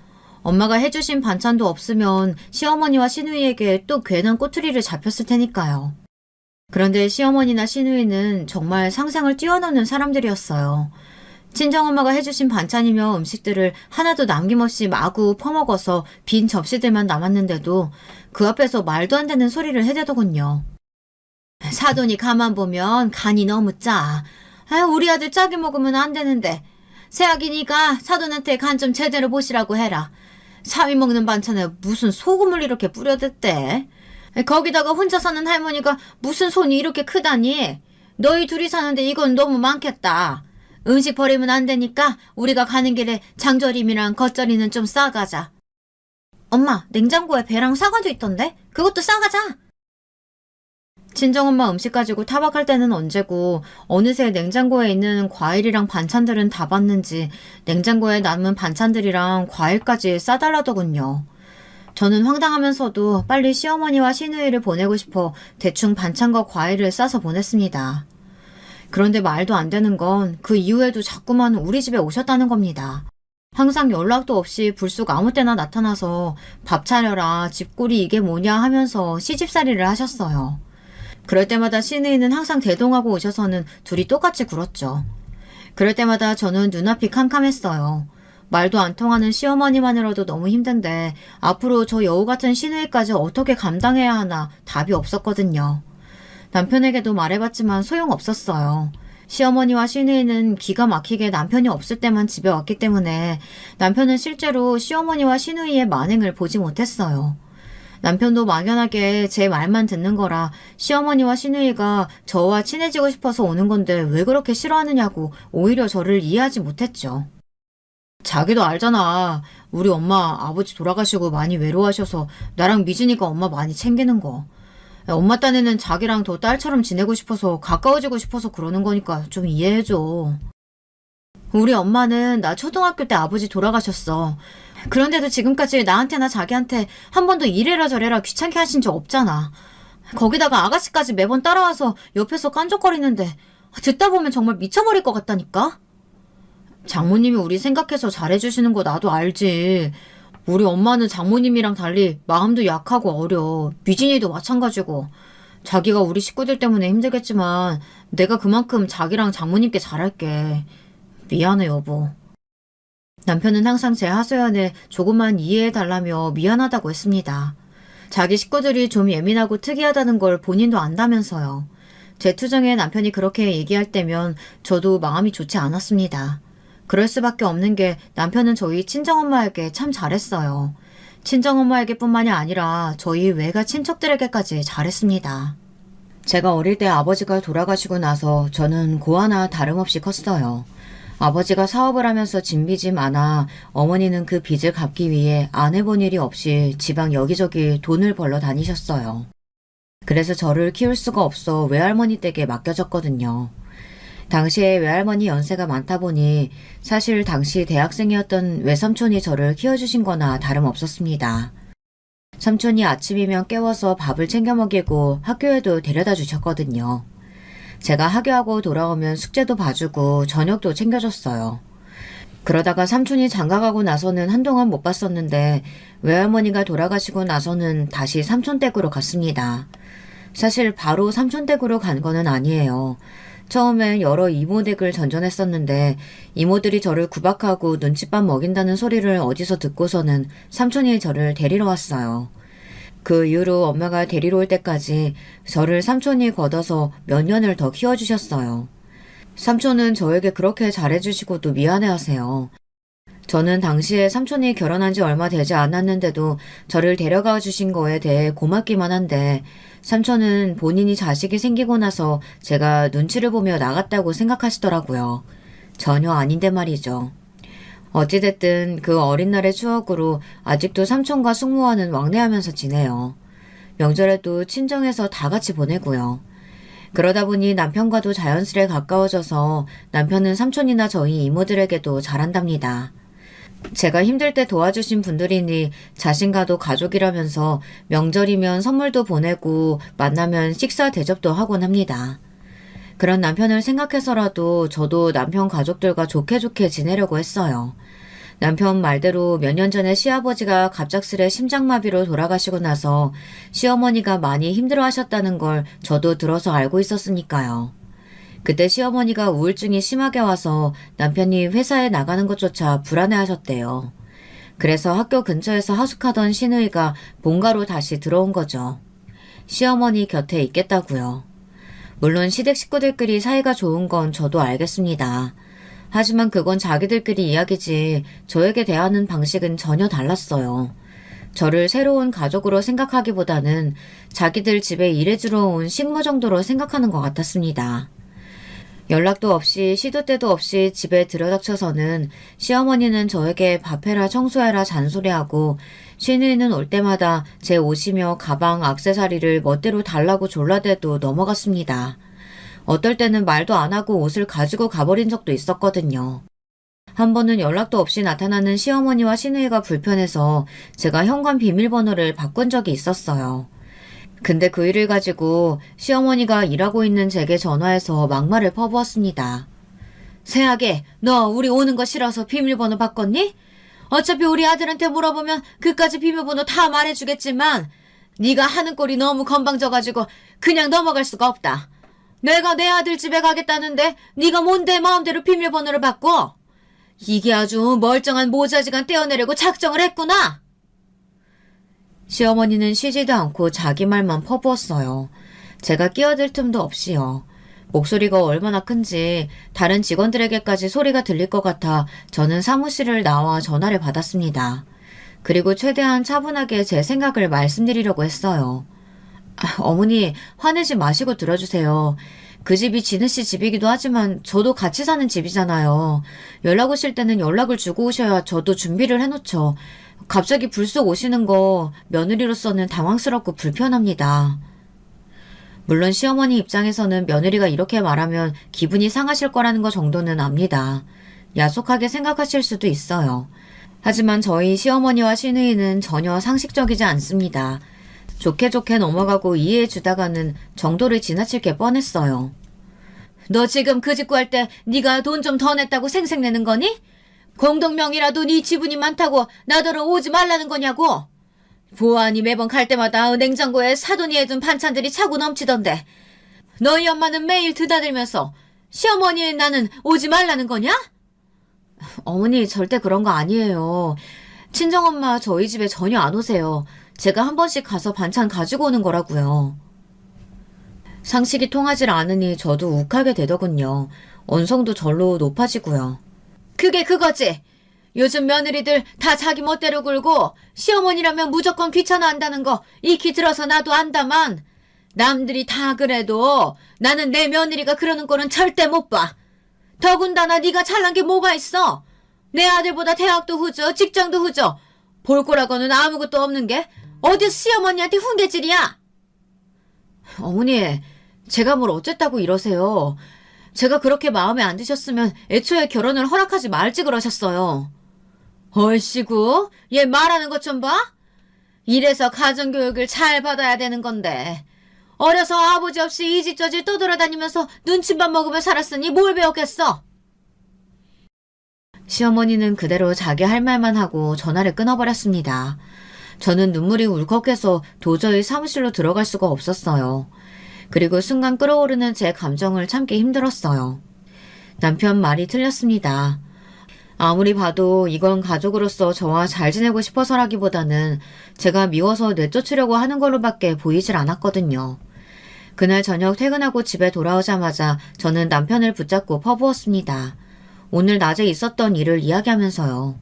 S1: 엄마가 해주신 반찬도 없으면 시어머니와 시누이에게 또 괜한 꼬투리를 잡혔을 테니까요. 그런데 시어머니나 시누이는 정말 상상을 뛰어넘는 사람들이었어요. 친정엄마가 해주신 반찬이며 음식들을 하나도 남김없이 마구 퍼먹어서 빈 접시들만 남았는데도 그 앞에서 말도 안 되는 소리를 해대더군요. 사돈이 가만 보면 간이 너무 짜. 우리 아들 짜게 먹으면 안 되는데. 새아기니까 사돈한테 간 좀 제대로 보시라고 해라. 사위 먹는 반찬에 무슨 소금을 이렇게 뿌려댔대. 거기다가 혼자 사는 할머니가 무슨 손이 이렇게 크다니. 너희 둘이 사는데 이건 너무 많겠다. 음식 버리면 안 되니까 우리가 가는 길에 장조림이랑 겉절이는 좀 싸가자. 엄마, 냉장고에 배랑 사과도 있던데? 그것도 싸가자. 친정엄마 음식 가지고 타박할 때는 언제고 어느새 냉장고에 있는 과일이랑 반찬들은 다 봤는지 냉장고에 남은 반찬들이랑 과일까지 싸달라더군요. 저는 황당하면서도 빨리 시어머니와 시누이를 보내고 싶어 대충 반찬과 과일을 싸서 보냈습니다. 그런데 말도 안 되는 건 그 이후에도 자꾸만 우리 집에 오셨다는 겁니다. 항상 연락도 없이 불쑥 아무 때나 나타나서 밥 차려라, 집골이 이게 뭐냐 하면서 시집살이를 하셨어요. 그럴 때마다 시누이는 항상 대동하고 오셔서는 둘이 똑같이 굴었죠. 그럴 때마다 저는 눈앞이 캄캄했어요. 말도 안 통하는 시어머니만으로도 너무 힘든데 앞으로 저 여우 같은 시누이까지 어떻게 감당해야 하나 답이 없었거든요. 남편에게도 말해봤지만 소용없었어요. 시어머니와 시누이는 기가 막히게 남편이 없을 때만 집에 왔기 때문에 남편은 실제로 시어머니와 시누이의 만행을 보지 못했어요. 남편도 막연하게 제 말만 듣는 거라 시어머니와 시누이가 저와 친해지고 싶어서 오는 건데 왜 그렇게 싫어하느냐고 오히려 저를 이해하지 못했죠. 자기도 알잖아. 우리 엄마 아버지 돌아가시고 많이 외로워하셔서 나랑 미진이가 엄마 많이 챙기는 거. 엄마 딴에는 자기랑 더 딸처럼 지내고 싶어서 가까워지고 싶어서 그러는 거니까 좀 이해해줘. 우리 엄마는 나 초등학교 때 아버지 돌아가셨어. 그런데도 지금까지 나한테나 자기한테 한 번도 이래라 저래라 귀찮게 하신 적 없잖아. 거기다가 아가씨까지 매번 따라와서 옆에서 깐족거리는데 듣다 보면 정말 미쳐버릴 것 같다니까? 장모님이 우리 생각해서 잘해주시는 거 나도 알지. 우리 엄마는 장모님이랑 달리 마음도 약하고 어려. 미진이도 마찬가지고. 자기가 우리 식구들 때문에 힘들겠지만 내가 그만큼 자기랑 장모님께 잘할게. 미안해 여보. 남편은 항상 제 하소연에 조금만 이해해달라며 미안하다고 했습니다. 자기 식구들이 좀 예민하고 특이하다는 걸 본인도 안다면서요. 제 투정에 남편이 그렇게 얘기할 때면 저도 마음이 좋지 않았습니다. 그럴 수밖에 없는 게 남편은 저희 친정엄마에게 참 잘했어요. 친정엄마에게 뿐만이 아니라 저희 외가 친척들에게까지 잘했습니다. 제가 어릴 때 아버지가 돌아가시고 나서 저는 고아나 다름없이 컸어요. 아버지가 사업을 하면서 진 빚이 많아 어머니는 그 빚을 갚기 위해 안 해본 일이 없이 지방 여기저기 돈을 벌러 다니셨어요. 그래서 저를 키울 수가 없어 외할머니 댁에 맡겨졌거든요. 당시에 외할머니 연세가 많다 보니 사실 당시 대학생이었던 외삼촌이 저를 키워주신 거나 다름없었습니다. 삼촌이 아침이면 깨워서 밥을 챙겨 먹이고 학교에도 데려다 주셨거든요. 제가 하교하고 돌아오면 숙제도 봐주고 저녁도 챙겨줬어요. 그러다가 삼촌이 장가가고 나서는 한동안 못 봤었는데 외할머니가 돌아가시고 나서는 다시 삼촌 댁으로 갔습니다. 사실 바로 삼촌 댁으로 간 거는 아니에요. 처음엔 여러 이모 댁을 전전했었는데 이모들이 저를 구박하고 눈칫밥 먹인다는 소리를 어디서 듣고서는 삼촌이 저를 데리러 왔어요. 그 이후로 엄마가 데리러 올 때까지 저를 삼촌이 걷어서 몇 년을 더 키워주셨어요. 삼촌은 저에게 그렇게 잘해주시고도 미안해하세요. 저는 당시에 삼촌이 결혼한 지 얼마 되지 않았는데도 저를 데려가 주신 거에 대해 고맙기만 한데 삼촌은 본인이 자식이 생기고 나서 제가 눈치를 보며 나갔다고 생각하시더라고요. 전혀 아닌데 말이죠. 어찌됐든 그 어린 날의 추억으로 아직도 삼촌과 숙모와는 왕래하면서 지내요. 명절에도 친정에서 다 같이 보내고요. 그러다 보니 남편과도 자연스레 가까워져서 남편은 삼촌이나 저희 이모들에게도 잘한답니다. 제가 힘들 때 도와주신 분들이니 자신과도 가족이라면서 명절이면 선물도 보내고 만나면 식사 대접도 하곤 합니다. 그런 남편을 생각해서라도 저도 남편 가족들과 좋게 지내려고 했어요. 남편 말대로 몇 년 전에 시아버지가 갑작스레 심장마비로 돌아가시고 나서 시어머니가 많이 힘들어 하셨다는 걸 저도 들어서 알고 있었으니까요. 그때 시어머니가 우울증이 심하게 와서 남편이 회사에 나가는 것조차 불안해 하셨대요. 그래서 학교 근처에서 하숙하던 시누이가 본가로 다시 들어온 거죠. 시어머니 곁에 있겠다고요. 물론 시댁 식구들끼리 사이가 좋은 건 저도 알겠습니다. 하지만 그건 자기들끼리 이야기지 저에게 대하는 방식은 전혀 달랐어요. 저를 새로운 가족으로 생각하기보다는 자기들 집에 일해주러 온 식모 정도로 생각하는 것 같았습니다. 연락도 없이 시도 때도 없이 집에 들여닥쳐서는 시어머니는 저에게 밥해라 청소해라 잔소리하고 시누이는 올 때마다 제 옷이며 가방, 액세서리를 멋대로 달라고 졸라대도 넘어갔습니다. 어떨 때는 말도 안 하고 옷을 가지고 가버린 적도 있었거든요. 한 번은 연락도 없이 나타나는 시어머니와 시누이가 불편해서 제가 현관 비밀번호를 바꾼 적이 있었어요. 근데 그 일을 가지고 시어머니가 일하고 있는 제게 전화해서 막말을 퍼부었습니다. 세하게, 너 우리 오는 거 싫어서 비밀번호 바꿨니? 어차피 우리 아들한테 물어보면 그까지 비밀번호 다 말해주겠지만 네가 하는 꼴이 너무 건방져가지고 그냥 넘어갈 수가 없다. 내가 내 아들 집에 가겠다는데 네가 뭔데 마음대로 비밀번호를 바꿔? 이게 아주 멀쩡한 모자지간 떼어내려고 작정을 했구나. 시어머니는 쉬지도 않고 자기 말만 퍼부었어요. 제가 끼어들 틈도 없이요. 목소리가 얼마나 큰지 다른 직원들에게까지 소리가 들릴 것 같아 저는 사무실을 나와 전화를 받았습니다. 그리고 최대한 차분하게 제 생각을 말씀드리려고 했어요. 어머니, 화내지 마시고 들어주세요. 그 집이 진우 씨 집이기도 하지만 저도 같이 사는 집이잖아요. 연락 오실 때는 연락을 주고 오셔야 저도 준비를 해놓죠. 갑자기 불쑥 오시는 거 며느리로서는 당황스럽고 불편합니다. 물론 시어머니 입장에서는 며느리가 이렇게 말하면 기분이 상하실 거라는 거 정도는 압니다. 야속하게 생각하실 수도 있어요. 하지만 저희 시어머니와 시누이는 전혀 상식적이지 않습니다. 좋게 넘어가고 이해해 주다가는 정도를 지나칠 게 뻔했어요. 너 지금 그 집 구할 때 네가 돈 좀 더 냈다고 생색내는 거니? 공동명의라도 네 지분이 많다고 나더러 오지 말라는 거냐고? 보아하니 매번 갈 때마다 냉장고에 사돈이 해둔 반찬들이 차고 넘치던데 너희 엄마는 매일 드나들면서 시어머니 나는 오지 말라는 거냐? 어머니 절대 그런 거 아니에요. 친정엄마 저희 집에 전혀 안 오세요. 제가 한 번씩 가서 반찬 가지고 오는 거라고요. 상식이 통하질 않으니 저도 욱하게 되더군요. 언성도 절로 높아지고요. 그게 그거지. 요즘 며느리들 다 자기 멋대로 굴고 시어머니라면 무조건 귀찮아한다는 거 익히 들어서 나도 안다만 남들이 다 그래도 나는 내 며느리가 그러는 꼴은 절대 못 봐. 더군다나 네가 잘난 게 뭐가 있어. 내 아들보다 대학도 후져 직장도 후져 볼 거라고는 아무것도 없는 게 어디서 시어머니한테 훈계질이야. 어머니, 제가 뭘 어쨌다고 이러세요. 제가 그렇게 마음에 안 드셨으면 애초에 결혼을 허락하지 말지 그러셨어요. 얼씨구, 얘 말하는 것 좀 봐. 이래서 가정교육을 잘 받아야 되는 건데 어려서 아버지 없이 이 집 저 집 떠돌아다니면서 눈칫밥 먹으며 살았으니 뭘 배웠겠어. 시어머니는 그대로 자기 할 말만 하고 전화를 끊어버렸습니다. 저는 눈물이 울컥해서 도저히 사무실로 들어갈 수가 없었어요. 그리고 순간 끓어오르는 제 감정을 참기 힘들었어요. 남편 말이 틀렸습니다. 아무리 봐도 이건 가족으로서 저와 잘 지내고 싶어서라기보다는 제가 미워서 내쫓으려고 하는 걸로밖에 보이질 않았거든요. 그날 저녁 퇴근하고 집에 돌아오자마자 저는 남편을 붙잡고 퍼부었습니다. 오늘 낮에 있었던 일을 이야기하면서요.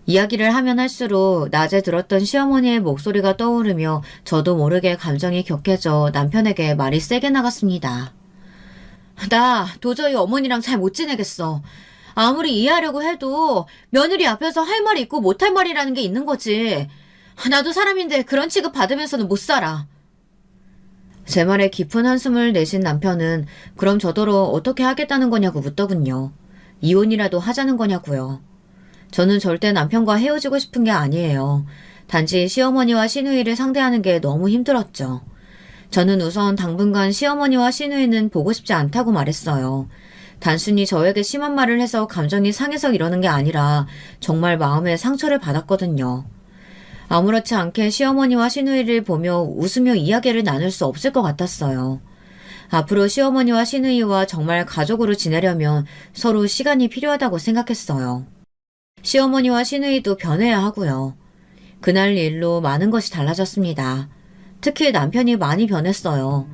S1: 이야기를 하면 할수록 낮에 들었던 시어머니의 목소리가 떠오르며 저도 모르게 감정이 격해져 남편에게 말이 세게 나갔습니다. 나 도저히 어머니랑 잘 못 지내겠어. 아무리 이해하려고 해도 며느리 앞에서 할 말이 있고 못할 말이라는 게 있는 거지. 나도 사람인데 그런 취급 받으면서는 못 살아. 제 말에 깊은 한숨을 내신 남편은 그럼 저더러 어떻게 하겠다는 거냐고 묻더군요. 이혼이라도 하자는 거냐고요. 저는 절대 남편과 헤어지고 싶은 게 아니에요. 단지 시어머니와 시누이를 상대하는 게 너무 힘들었죠. 저는 우선 당분간 시어머니와 시누이는 보고 싶지 않다고 말했어요. 단순히 저에게 심한 말을 해서 감정이 상해서 이러는 게 아니라 정말 마음에 상처를 받았거든요. 아무렇지 않게 시어머니와 시누이를 보며 웃으며 이야기를 나눌 수 없을 것 같았어요. 앞으로 시어머니와 시누이와 정말 가족으로 지내려면 서로 시간이 필요하다고 생각했어요. 시어머니와 시누이도 변해야 하고요. 그날 일로 많은 것이 달라졌습니다. 특히 남편이 많이 변했어요.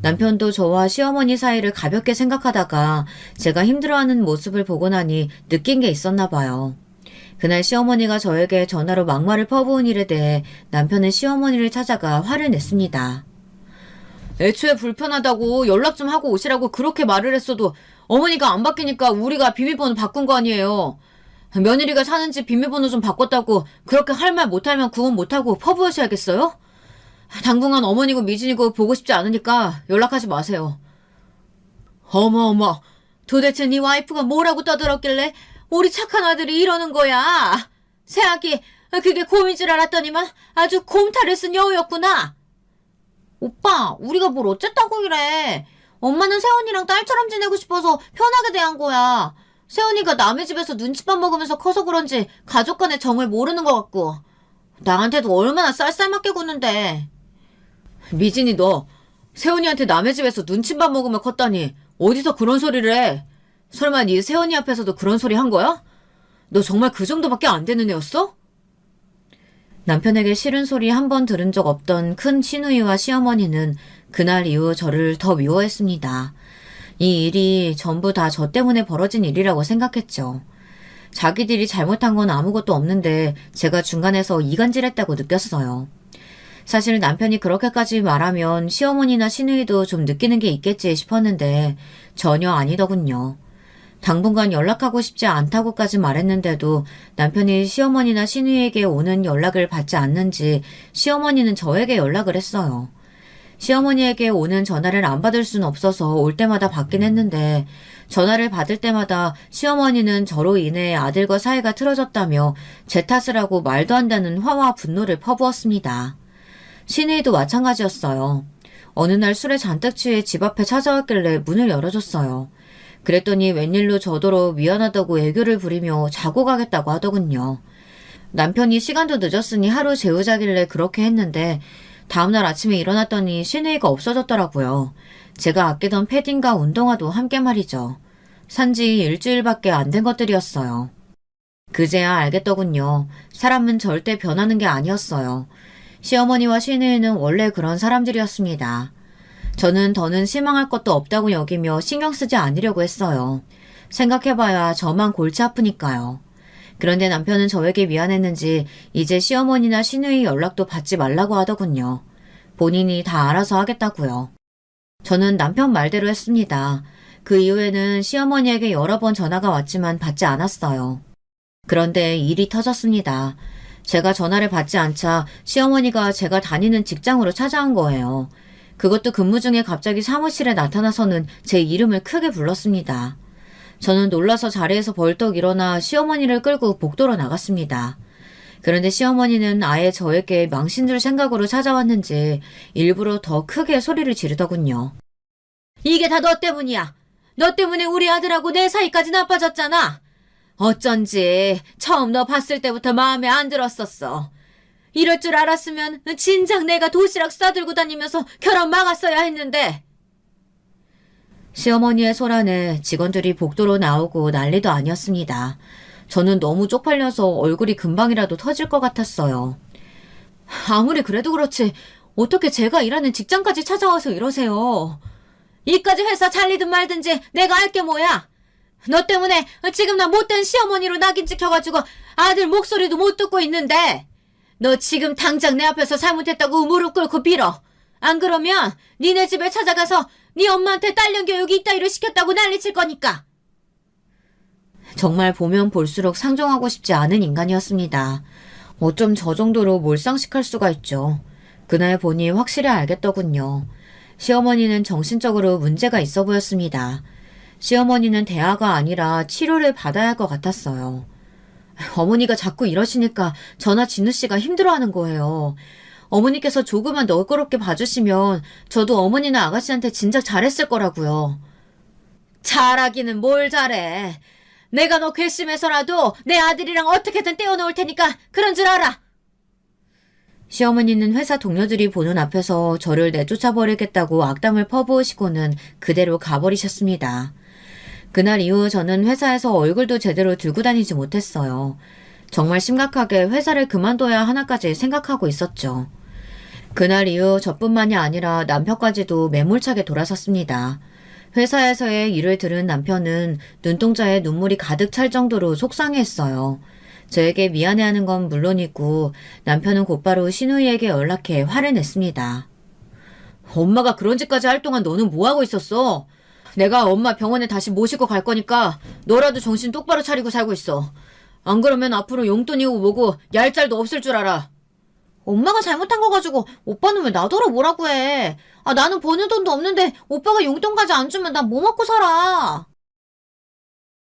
S1: 남편도 저와 시어머니 사이를 가볍게 생각하다가 제가 힘들어하는 모습을 보고 나니 느낀 게 있었나 봐요. 그날 시어머니가 저에게 전화로 막말을 퍼부은 일에 대해 남편은 시어머니를 찾아가 화를 냈습니다. 애초에 불편하다고 연락 좀 하고 오시라고 그렇게 말을 했어도 어머니가 안 바뀌니까 우리가 비밀번호 바꾼 거 아니에요. 며느리가 사는지 비밀번호 좀 바꿨다고 그렇게 할 말 못하면 구분 못하고 퍼부으셔야겠어요? 당분간 어머니고 미진이고 보고 싶지 않으니까 연락하지 마세요. 어머, 도대체 네 와이프가 뭐라고 떠들었길래 우리 착한 아들이 이러는 거야. 새아기, 그게 곰인 줄 알았더니만 아주 곰탈을 쓴 여우였구나. 오빠, 우리가 뭘 어쨌다고 이래. 엄마는 세원이랑 딸처럼 지내고 싶어서 편하게 대한 거야. 세원이가 남의 집에서 눈칫밥 먹으면서 커서 그런지 가족 간의 정을 모르는 것 같고. 나한테도 얼마나 쌀쌀맞게 구는데. 미진이 너 세원이한테 남의 집에서 눈칫밥 먹으며 컸다니 어디서 그런 소리를 해? 설마 네 세원이 앞에서도 그런 소리 한 거야? 너 정말 그 정도밖에 안 되는 애였어? 남편에게 싫은 소리 한 번 들은 적 없던 큰 시누이와 시어머니는 그날 이후 저를 더 미워했습니다. 이 일이 전부 다 저 때문에 벌어진 일이라고 생각했죠. 자기들이 잘못한 건 아무것도 없는데 제가 중간에서 이간질했다고 느꼈어요. 사실 남편이 그렇게까지 말하면 시어머니나 시누이도 좀 느끼는 게 있겠지 싶었는데 전혀 아니더군요. 당분간 연락하고 싶지 않다고까지 말했는데도 남편이 시어머니나 시누이에게 오는 연락을 받지 않는지 시어머니는 저에게 연락을 했어요. 시어머니에게 오는 전화를 안 받을 수는 없어서 올 때마다 받긴 했는데 전화를 받을 때마다 시어머니는 저로 인해 아들과 사이가 틀어졌다며 제 탓을 하고 말도 안 되는 화와 분노를 퍼부었습니다. 시누이도 마찬가지였어요. 어느 날 술에 잔뜩 취해 집 앞에 찾아왔길래 문을 열어줬어요. 그랬더니 웬일로 저더러 미안하다고 애교를 부리며 자고 가겠다고 하더군요. 남편이 시간도 늦었으니 하루 재우자길래 그렇게 했는데 다음날 아침에 일어났더니 시누이가 없어졌더라고요. 제가 아끼던 패딩과 운동화도 함께 말이죠. 산지 일주일밖에 안 된 것들이었어요. 그제야 알겠더군요. 사람은 절대 변하는 게 아니었어요. 시어머니와 시누이는 원래 그런 사람들이었습니다. 저는 더는 실망할 것도 없다고 여기며 신경 쓰지 않으려고 했어요. 생각해봐야 저만 골치 아프니까요. 그런데 남편은 저에게 미안했는지 이제 시어머니나 시누이 연락도 받지 말라고 하더군요. 본인이 다 알아서 하겠다고요. 저는 남편 말대로 했습니다. 그 이후에는 시어머니에게 여러 번 전화가 왔지만 받지 않았어요. 그런데 일이 터졌습니다. 제가 전화를 받지 않자 시어머니가 제가 다니는 직장으로 찾아온 거예요. 그것도 근무 중에 갑자기 사무실에 나타나서는 제 이름을 크게 불렀습니다. 저는 놀라서 자리에서 벌떡 일어나 시어머니를 끌고 복도로 나갔습니다. 그런데 시어머니는 아예 저에게 망신줄 생각으로 찾아왔는지 일부러 더 크게 소리를 지르더군요. 이게 다 너 때문이야. 너 때문에 우리 아들하고 내 사이까지 나빠졌잖아. 어쩐지 처음 너 봤을 때부터 마음에 안 들었었어. 이럴 줄 알았으면 진작 내가 도시락 싸들고 다니면서 결혼 막았어야 했는데. 시어머니의 소란에 직원들이 복도로 나오고 난리도 아니었습니다. 저는 너무 쪽팔려서 얼굴이 금방이라도 터질 것 같았어요. 아무리 그래도 그렇지 어떻게 제가 일하는 직장까지 찾아와서 이러세요. 이까지 회사 잘리든 말든지 내가 알 게 뭐야. 너 때문에 지금 나 못된 시어머니로 낙인 찍혀가지고 아들 목소리도 못 듣고 있는데 너 지금 당장 내 앞에서 잘못했다고 무릎 꿇고 빌어. 안 그러면 니네 집에 찾아가서 네 엄마한테 딸년 교육이 이따위로 시켰다고 난리칠 거니까. 정말 보면 볼수록 상종하고 싶지 않은 인간이었습니다. 어쩜 저 정도로 몰상식할 수가 있죠. 그날 보니 확실히 알겠더군요. 시어머니는 정신적으로 문제가 있어 보였습니다. 시어머니는 대화가 아니라 치료를 받아야 할 것 같았어요. 어머니가 자꾸 이러시니까 저나 진우 씨가 힘들어하는 거예요. 어머니께서 조금만 너그럽게 봐주시면 저도 어머니나 아가씨한테 진작 잘했을 거라고요. 잘하기는 뭘 잘해. 내가 너 괘씸해서라도 내 아들이랑 어떻게든 떼어놓을 테니까 그런 줄 알아. 시어머니는 회사 동료들이 보는 앞에서 저를 내쫓아버리겠다고 악담을 퍼부으시고는 그대로 가버리셨습니다. 그날 이후 저는 회사에서 얼굴도 제대로 들고 다니지 못했어요. 정말 심각하게 회사를 그만둬야 하나까지 생각하고 있었죠. 그날 이후 저뿐만이 아니라 남편까지도 매몰차게 돌아섰습니다. 회사에서의 일을 들은 남편은 눈동자에 눈물이 가득 찰 정도로 속상해했어요. 저에게 미안해하는 건 물론이고 남편은 곧바로 신우이에게 연락해 화를 냈습니다. 엄마가 그런 짓까지 할 동안 너는 뭐하고 있었어? 내가 엄마 병원에 다시 모시고 갈 거니까 너라도 정신 똑바로 차리고 살고 있어. 안 그러면 앞으로 용돈이고 뭐고 얄짤도 없을 줄 알아. 엄마가 잘못한 거 가지고 오빠는 왜 나더러 뭐라고 해. 나는 버는 돈도 없는데 오빠가 용돈까지 안 주면 난 뭐 먹고 살아.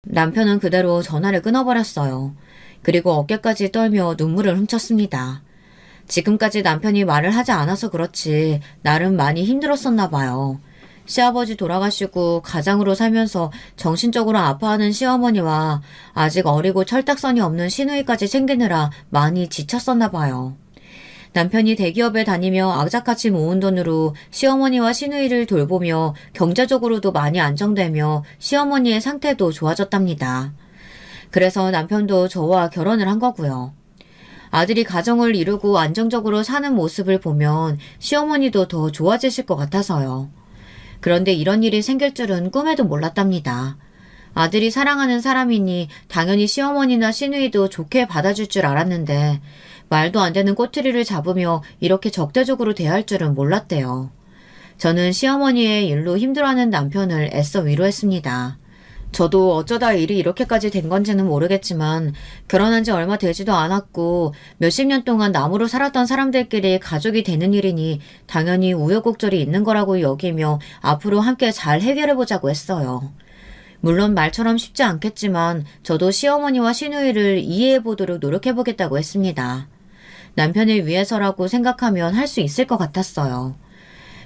S1: 남편은 그대로 전화를 끊어버렸어요. 그리고 어깨까지 떨며 눈물을 훔쳤습니다. 지금까지 남편이 말을 하지 않아서 그렇지 나름 많이 힘들었었나 봐요. 시아버지 돌아가시고 가장으로 살면서 정신적으로 아파하는 시어머니와 아직 어리고 철딱선이 없는 시누이까지 챙기느라 많이 지쳤었나 봐요. 남편이 대기업에 다니며 악착같이 모은 돈으로 시어머니와 시누이를 돌보며 경제적으로도 많이 안정되며 시어머니의 상태도 좋아졌답니다. 그래서 남편도 저와 결혼을 한 거고요. 아들이 가정을 이루고 안정적으로 사는 모습을 보면 시어머니도 더 좋아지실 것 같아서요. 그런데 이런 일이 생길 줄은 꿈에도 몰랐답니다. 아들이 사랑하는 사람이니 당연히 시어머니나 시누이도 좋게 받아줄 줄 알았는데 말도 안 되는 꼬투리를 잡으며 이렇게 적대적으로 대할 줄은 몰랐대요. 저는 시어머니의 일로 힘들어하는 남편을 애써 위로했습니다. 저도 어쩌다 일이 이렇게까지 된 건지는 모르겠지만 결혼한 지 얼마 되지도 않았고 몇십 년 동안 남으로 살았던 사람들끼리 가족이 되는 일이니 당연히 우여곡절이 있는 거라고 여기며 앞으로 함께 잘 해결해보자고 했어요. 물론 말처럼 쉽지 않겠지만 저도 시어머니와 시누이를 이해해보도록 노력해보겠다고 했습니다. 남편을 위해서라고 생각하면 할 수 있을 것 같았어요.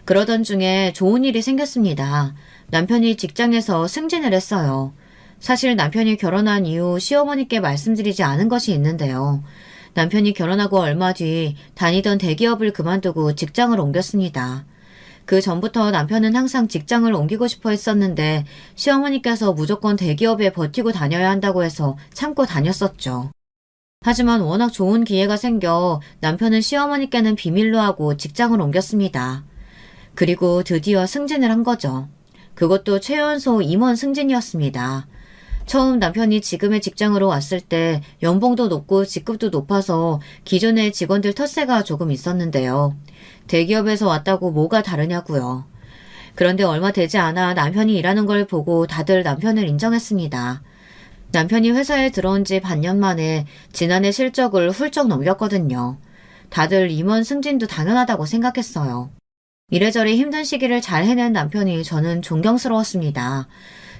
S1: 그러던 중에 좋은 일이 생겼습니다. 남편이 직장에서 승진을 했어요. 사실 남편이 결혼한 이후 시어머니께 말씀드리지 않은 것이 있는데요. 남편이 결혼하고 얼마 뒤 다니던 대기업을 그만두고 직장을 옮겼습니다. 그 전부터 남편은 항상 직장을 옮기고 싶어 했었는데 시어머니께서 무조건 대기업에 버티고 다녀야 한다고 해서 참고 다녔었죠. 하지만 워낙 좋은 기회가 생겨 남편은 시어머니께는 비밀로 하고 직장을 옮겼습니다. 그리고 드디어 승진을 한 거죠. 그것도 최연소 임원 승진이었습니다. 처음 남편이 지금의 직장으로 왔을 때 연봉도 높고 직급도 높아서 기존의 직원들 텃세가 조금 있었는데요. 대기업에서 왔다고 뭐가 다르냐고요. 그런데 얼마 되지 않아 남편이 일하는 걸 보고 다들 남편을 인정했습니다. 남편이 회사에 들어온 지 반년 만에 지난해 실적을 훌쩍 넘겼거든요. 다들 임원 승진도 당연하다고 생각했어요. 이래저래 힘든 시기를 잘 해낸 남편이 저는 존경스러웠습니다.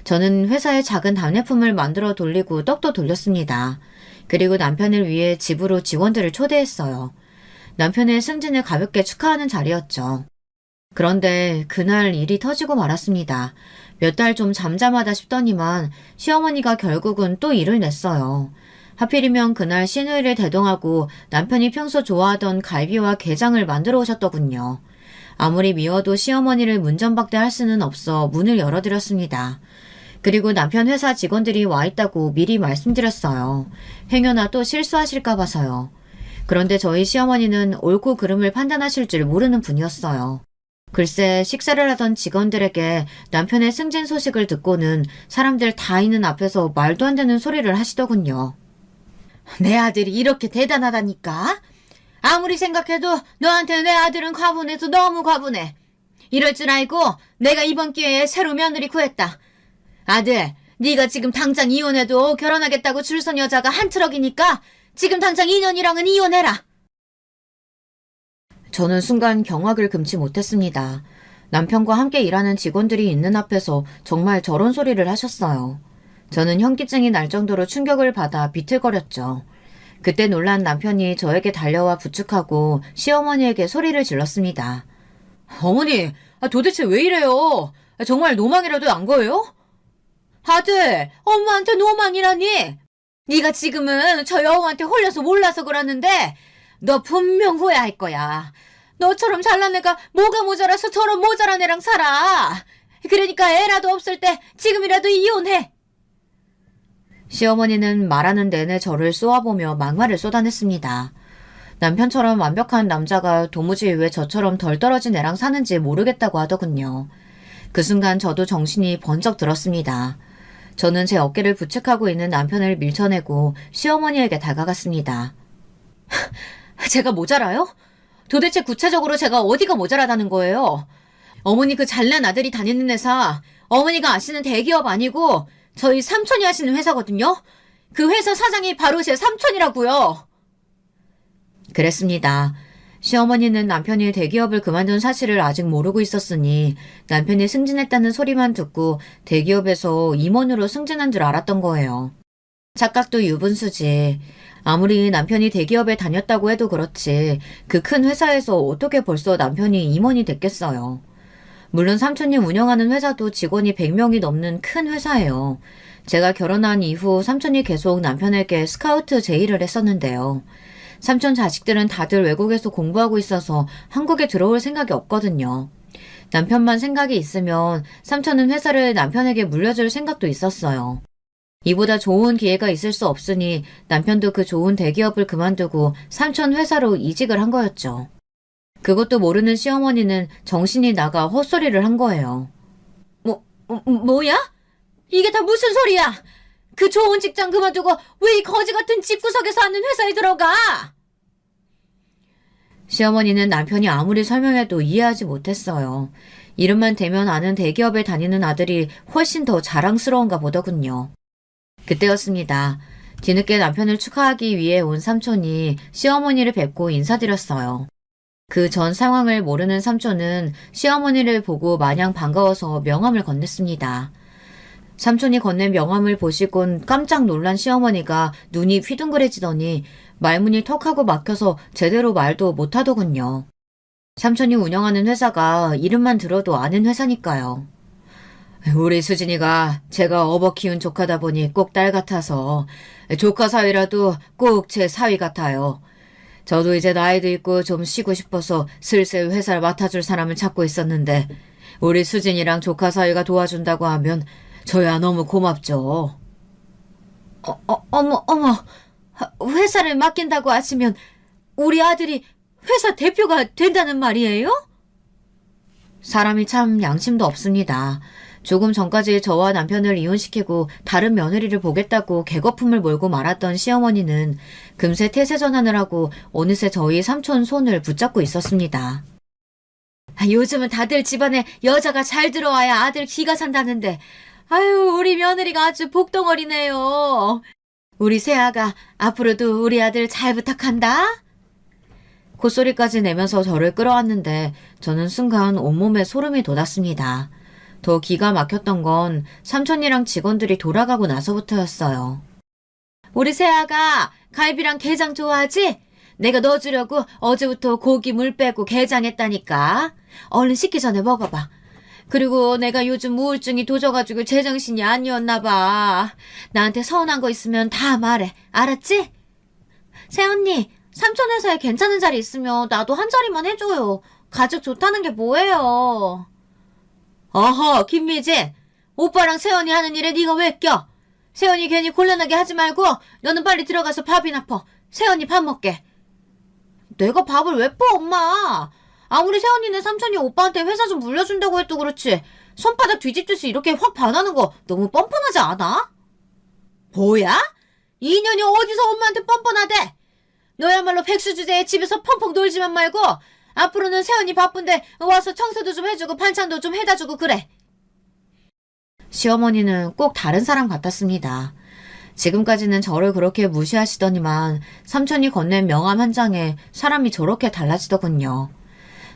S1: 저는 회사에 작은 답례품을 만들어 돌리고 떡도 돌렸습니다. 그리고 남편을 위해 집으로 직원들을 초대했어요. 남편의 승진을 가볍게 축하하는 자리였죠. 그런데 그날 일이 터지고 말았습니다. 몇 달 좀 잠잠하다 싶더니만 시어머니가 결국은 또 일을 냈어요. 하필이면 그날 시누이를 대동하고 남편이 평소 좋아하던 갈비와 게장을 만들어 오셨더군요. 아무리 미워도 시어머니를 문전박대할 수는 없어 문을 열어드렸습니다. 그리고 남편 회사 직원들이 와 있다고 미리 말씀드렸어요. 행여나 또 실수하실까 봐서요. 그런데 저희 시어머니는 옳고 그름을 판단하실 줄 모르는 분이었어요. 글쎄 식사를 하던 직원들에게 남편의 승진 소식을 듣고는 사람들 다 있는 앞에서 말도 안 되는 소리를 하시더군요. 내 아들이 이렇게 대단하다니까? 아무리 생각해도 너한테 내 아들은 과분해서 너무 과분해. 이럴 줄 알고 내가 이번 기회에 새로 며느리 구했다. 아들, 네가 지금 당장 이혼해도 결혼하겠다고 줄 선 여자가 한 트럭이니까 지금 당장 인연이랑은 이혼해라. 저는 순간 경악을 금치 못했습니다. 남편과 함께 일하는 직원들이 있는 앞에서 정말 저런 소리를 하셨어요. 저는 현기증이 날 정도로 충격을 받아 비틀거렸죠. 그때 놀란 남편이 저에게 달려와 부축하고 시어머니에게 소리를 질렀습니다. 어머니, 도대체 왜 이래요? 정말 노망이라도 난 거예요? 아들, 엄마한테 노망이라니? 네가 지금은 저 여우한테 홀려서 몰라서 그러는데 너 분명 후회할 거야. 너처럼 잘난 애가 뭐가 모자라서 저런 모자란 애랑 살아. 그러니까 애라도 없을 때 지금이라도 이혼해. 시어머니는 말하는 내내 저를 쏘아보며 막말을 쏟아냈습니다. 남편처럼 완벽한 남자가 도무지 왜 저처럼 덜 떨어진 애랑 사는지 모르겠다고 하더군요. 그 순간 저도 정신이 번쩍 들었습니다. 저는 제 어깨를 부축하고 있는 남편을 밀쳐내고 시어머니에게 다가갔습니다. 제가 모자라요? 도대체 구체적으로 제가 어디가 모자라다는 거예요? 어머니 그 잘난 아들이 다니는 회사, 어머니가 아시는 대기업 아니고 저희 삼촌이 하시는 회사거든요? 그 회사 사장이 바로 제 삼촌이라고요. 그랬습니다. 시어머니는 남편이 대기업을 그만둔 사실을 아직 모르고 있었으니 남편이 승진했다는 소리만 듣고 대기업에서 임원으로 승진한 줄 알았던 거예요. 착각도 유분수지. 아무리 남편이 대기업에 다녔다고 해도 그렇지 그 큰 회사에서 어떻게 벌써 남편이 임원이 됐겠어요. 물론 삼촌이 운영하는 회사도 직원이 100명이 넘는 큰 회사예요. 제가 결혼한 이후 삼촌이 계속 남편에게 스카우트 제의를 했었는데요. 삼촌 자식들은 다들 외국에서 공부하고 있어서 한국에 들어올 생각이 없거든요. 남편만 생각이 있으면 삼촌은 회사를 남편에게 물려줄 생각도 있었어요. 이보다 좋은 기회가 있을 수 없으니 남편도 그 좋은 대기업을 그만두고 삼촌 회사로 이직을 한 거였죠. 그것도 모르는 시어머니는 정신이 나가 헛소리를 한 거예요. 뭐야? 이게 다 무슨 소리야? 그 좋은 직장 그만두고 왜 이 거지 같은 집구석에서 하는 회사에 들어가? 시어머니는 남편이 아무리 설명해도 이해하지 못했어요. 이름만 대면 아는 대기업에 다니는 아들이 훨씬 더 자랑스러운가 보더군요. 그때였습니다. 뒤늦게 남편을 축하하기 위해 온 삼촌이 시어머니를 뵙고 인사드렸어요. 그 전 상황을 모르는 삼촌은 시어머니를 보고 마냥 반가워서 명함을 건넸습니다. 삼촌이 건넨 명함을 보시곤 깜짝 놀란 시어머니가 눈이 휘둥그레지더니 말문이 턱하고 막혀서 제대로 말도 못하더군요. 삼촌이 운영하는 회사가 이름만 들어도 아는 회사니까요. 우리 수진이가 제가 업어 키운 조카다 보니 꼭 딸 같아서 조카 사위라도 꼭 제 사위 같아요. 저도 이제 나이도 있고 좀 쉬고 싶어서 슬슬 회사를 맡아줄 사람을 찾고 있었는데 우리 수진이랑 조카 사위가 도와준다고 하면 저야 너무 고맙죠. 어머, 회사를 맡긴다고 하시면 우리 아들이 회사 대표가 된다는 말이에요? 사람이 참 양심도 없습니다. 조금 전까지 저와 남편을 이혼시키고 다른 며느리를 보겠다고 개거품을 몰고 말았던 시어머니는 금세 태세 전환을 하고 어느새 저희 삼촌 손을 붙잡고 있었습니다. 요즘은 다들 집안에 여자가 잘 들어와야 아들 기가 산다는데 아유 우리 며느리가 아주 복덩어리네요. 우리 새아가 앞으로도 우리 아들 잘 부탁한다. 콧소리까지 내면서 저를 끌어왔는데 저는 순간 온몸에 소름이 돋았습니다. 더 기가 막혔던 건 삼촌이랑 직원들이 돌아가고 나서부터였어요. 우리 새아가 갈비랑 게장 좋아하지? 내가 넣어주려고 어제부터 고기 물 빼고 게장했다니까. 얼른 식기 전에 먹어봐. 그리고 내가 요즘 우울증이 도져가지고 제정신이 아니었나 봐. 나한테 서운한 거 있으면 다 말해. 알았지? 새언니, 삼촌 회사에 괜찮은 자리 있으면 나도 한 자리만 해줘요. 가족 좋다는 게 뭐예요? 어허, 김미진. 오빠랑 세연이 하는 일에 네가 왜 껴? 세연이 괜히 곤란하게 하지 말고 너는 빨리 들어가서 밥이나 퍼. 세연이 밥 먹게. 내가 밥을 왜 퍼, 엄마? 아무리 세연이네 삼촌이 오빠한테 회사 좀 물려준다고 해도 그렇지. 손바닥 뒤집듯이 이렇게 확 반하는 거 너무 뻔뻔하지 않아? 뭐야? 이 년이 어디서 엄마한테 뻔뻔하대? 너야말로 백수주제에 집에서 펑펑 놀지만 말고 앞으로는 세연이 바쁜데 와서 청소도 좀 해주고 반찬도 좀 해다주고 그래. 시어머니는 꼭 다른 사람 같았습니다. 지금까지는 저를 그렇게 무시하시더니만 삼촌이 건넨 명함 한 장에 사람이 저렇게 달라지더군요.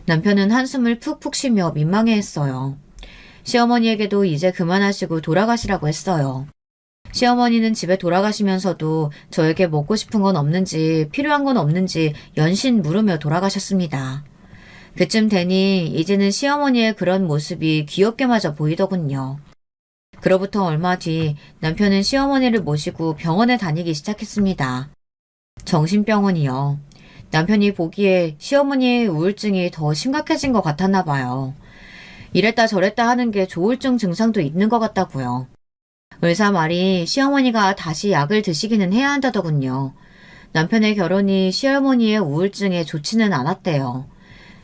S1: 남편은 한숨을 푹푹 쉬며 민망해했어요. 시어머니에게도 이제 그만하시고 돌아가시라고 했어요. 시어머니는 집에 돌아가시면서도 저에게 먹고 싶은 건 없는지 필요한 건 없는지 연신 물으며 돌아가셨습니다. 그쯤 되니 이제는 시어머니의 그런 모습이 귀엽게마저 보이더군요. 그로부터 얼마 뒤 남편은 시어머니를 모시고 병원에 다니기 시작했습니다. 정신병원이요. 남편이 보기에 시어머니의 우울증이 더 심각해진 것 같았나 봐요. 이랬다 저랬다 하는 게 조울증 증상도 있는 것 같다고요. 의사 말이 시어머니가 다시 약을 드시기는 해야 한다더군요. 남편의 결혼이 시어머니의 우울증에 좋지는 않았대요.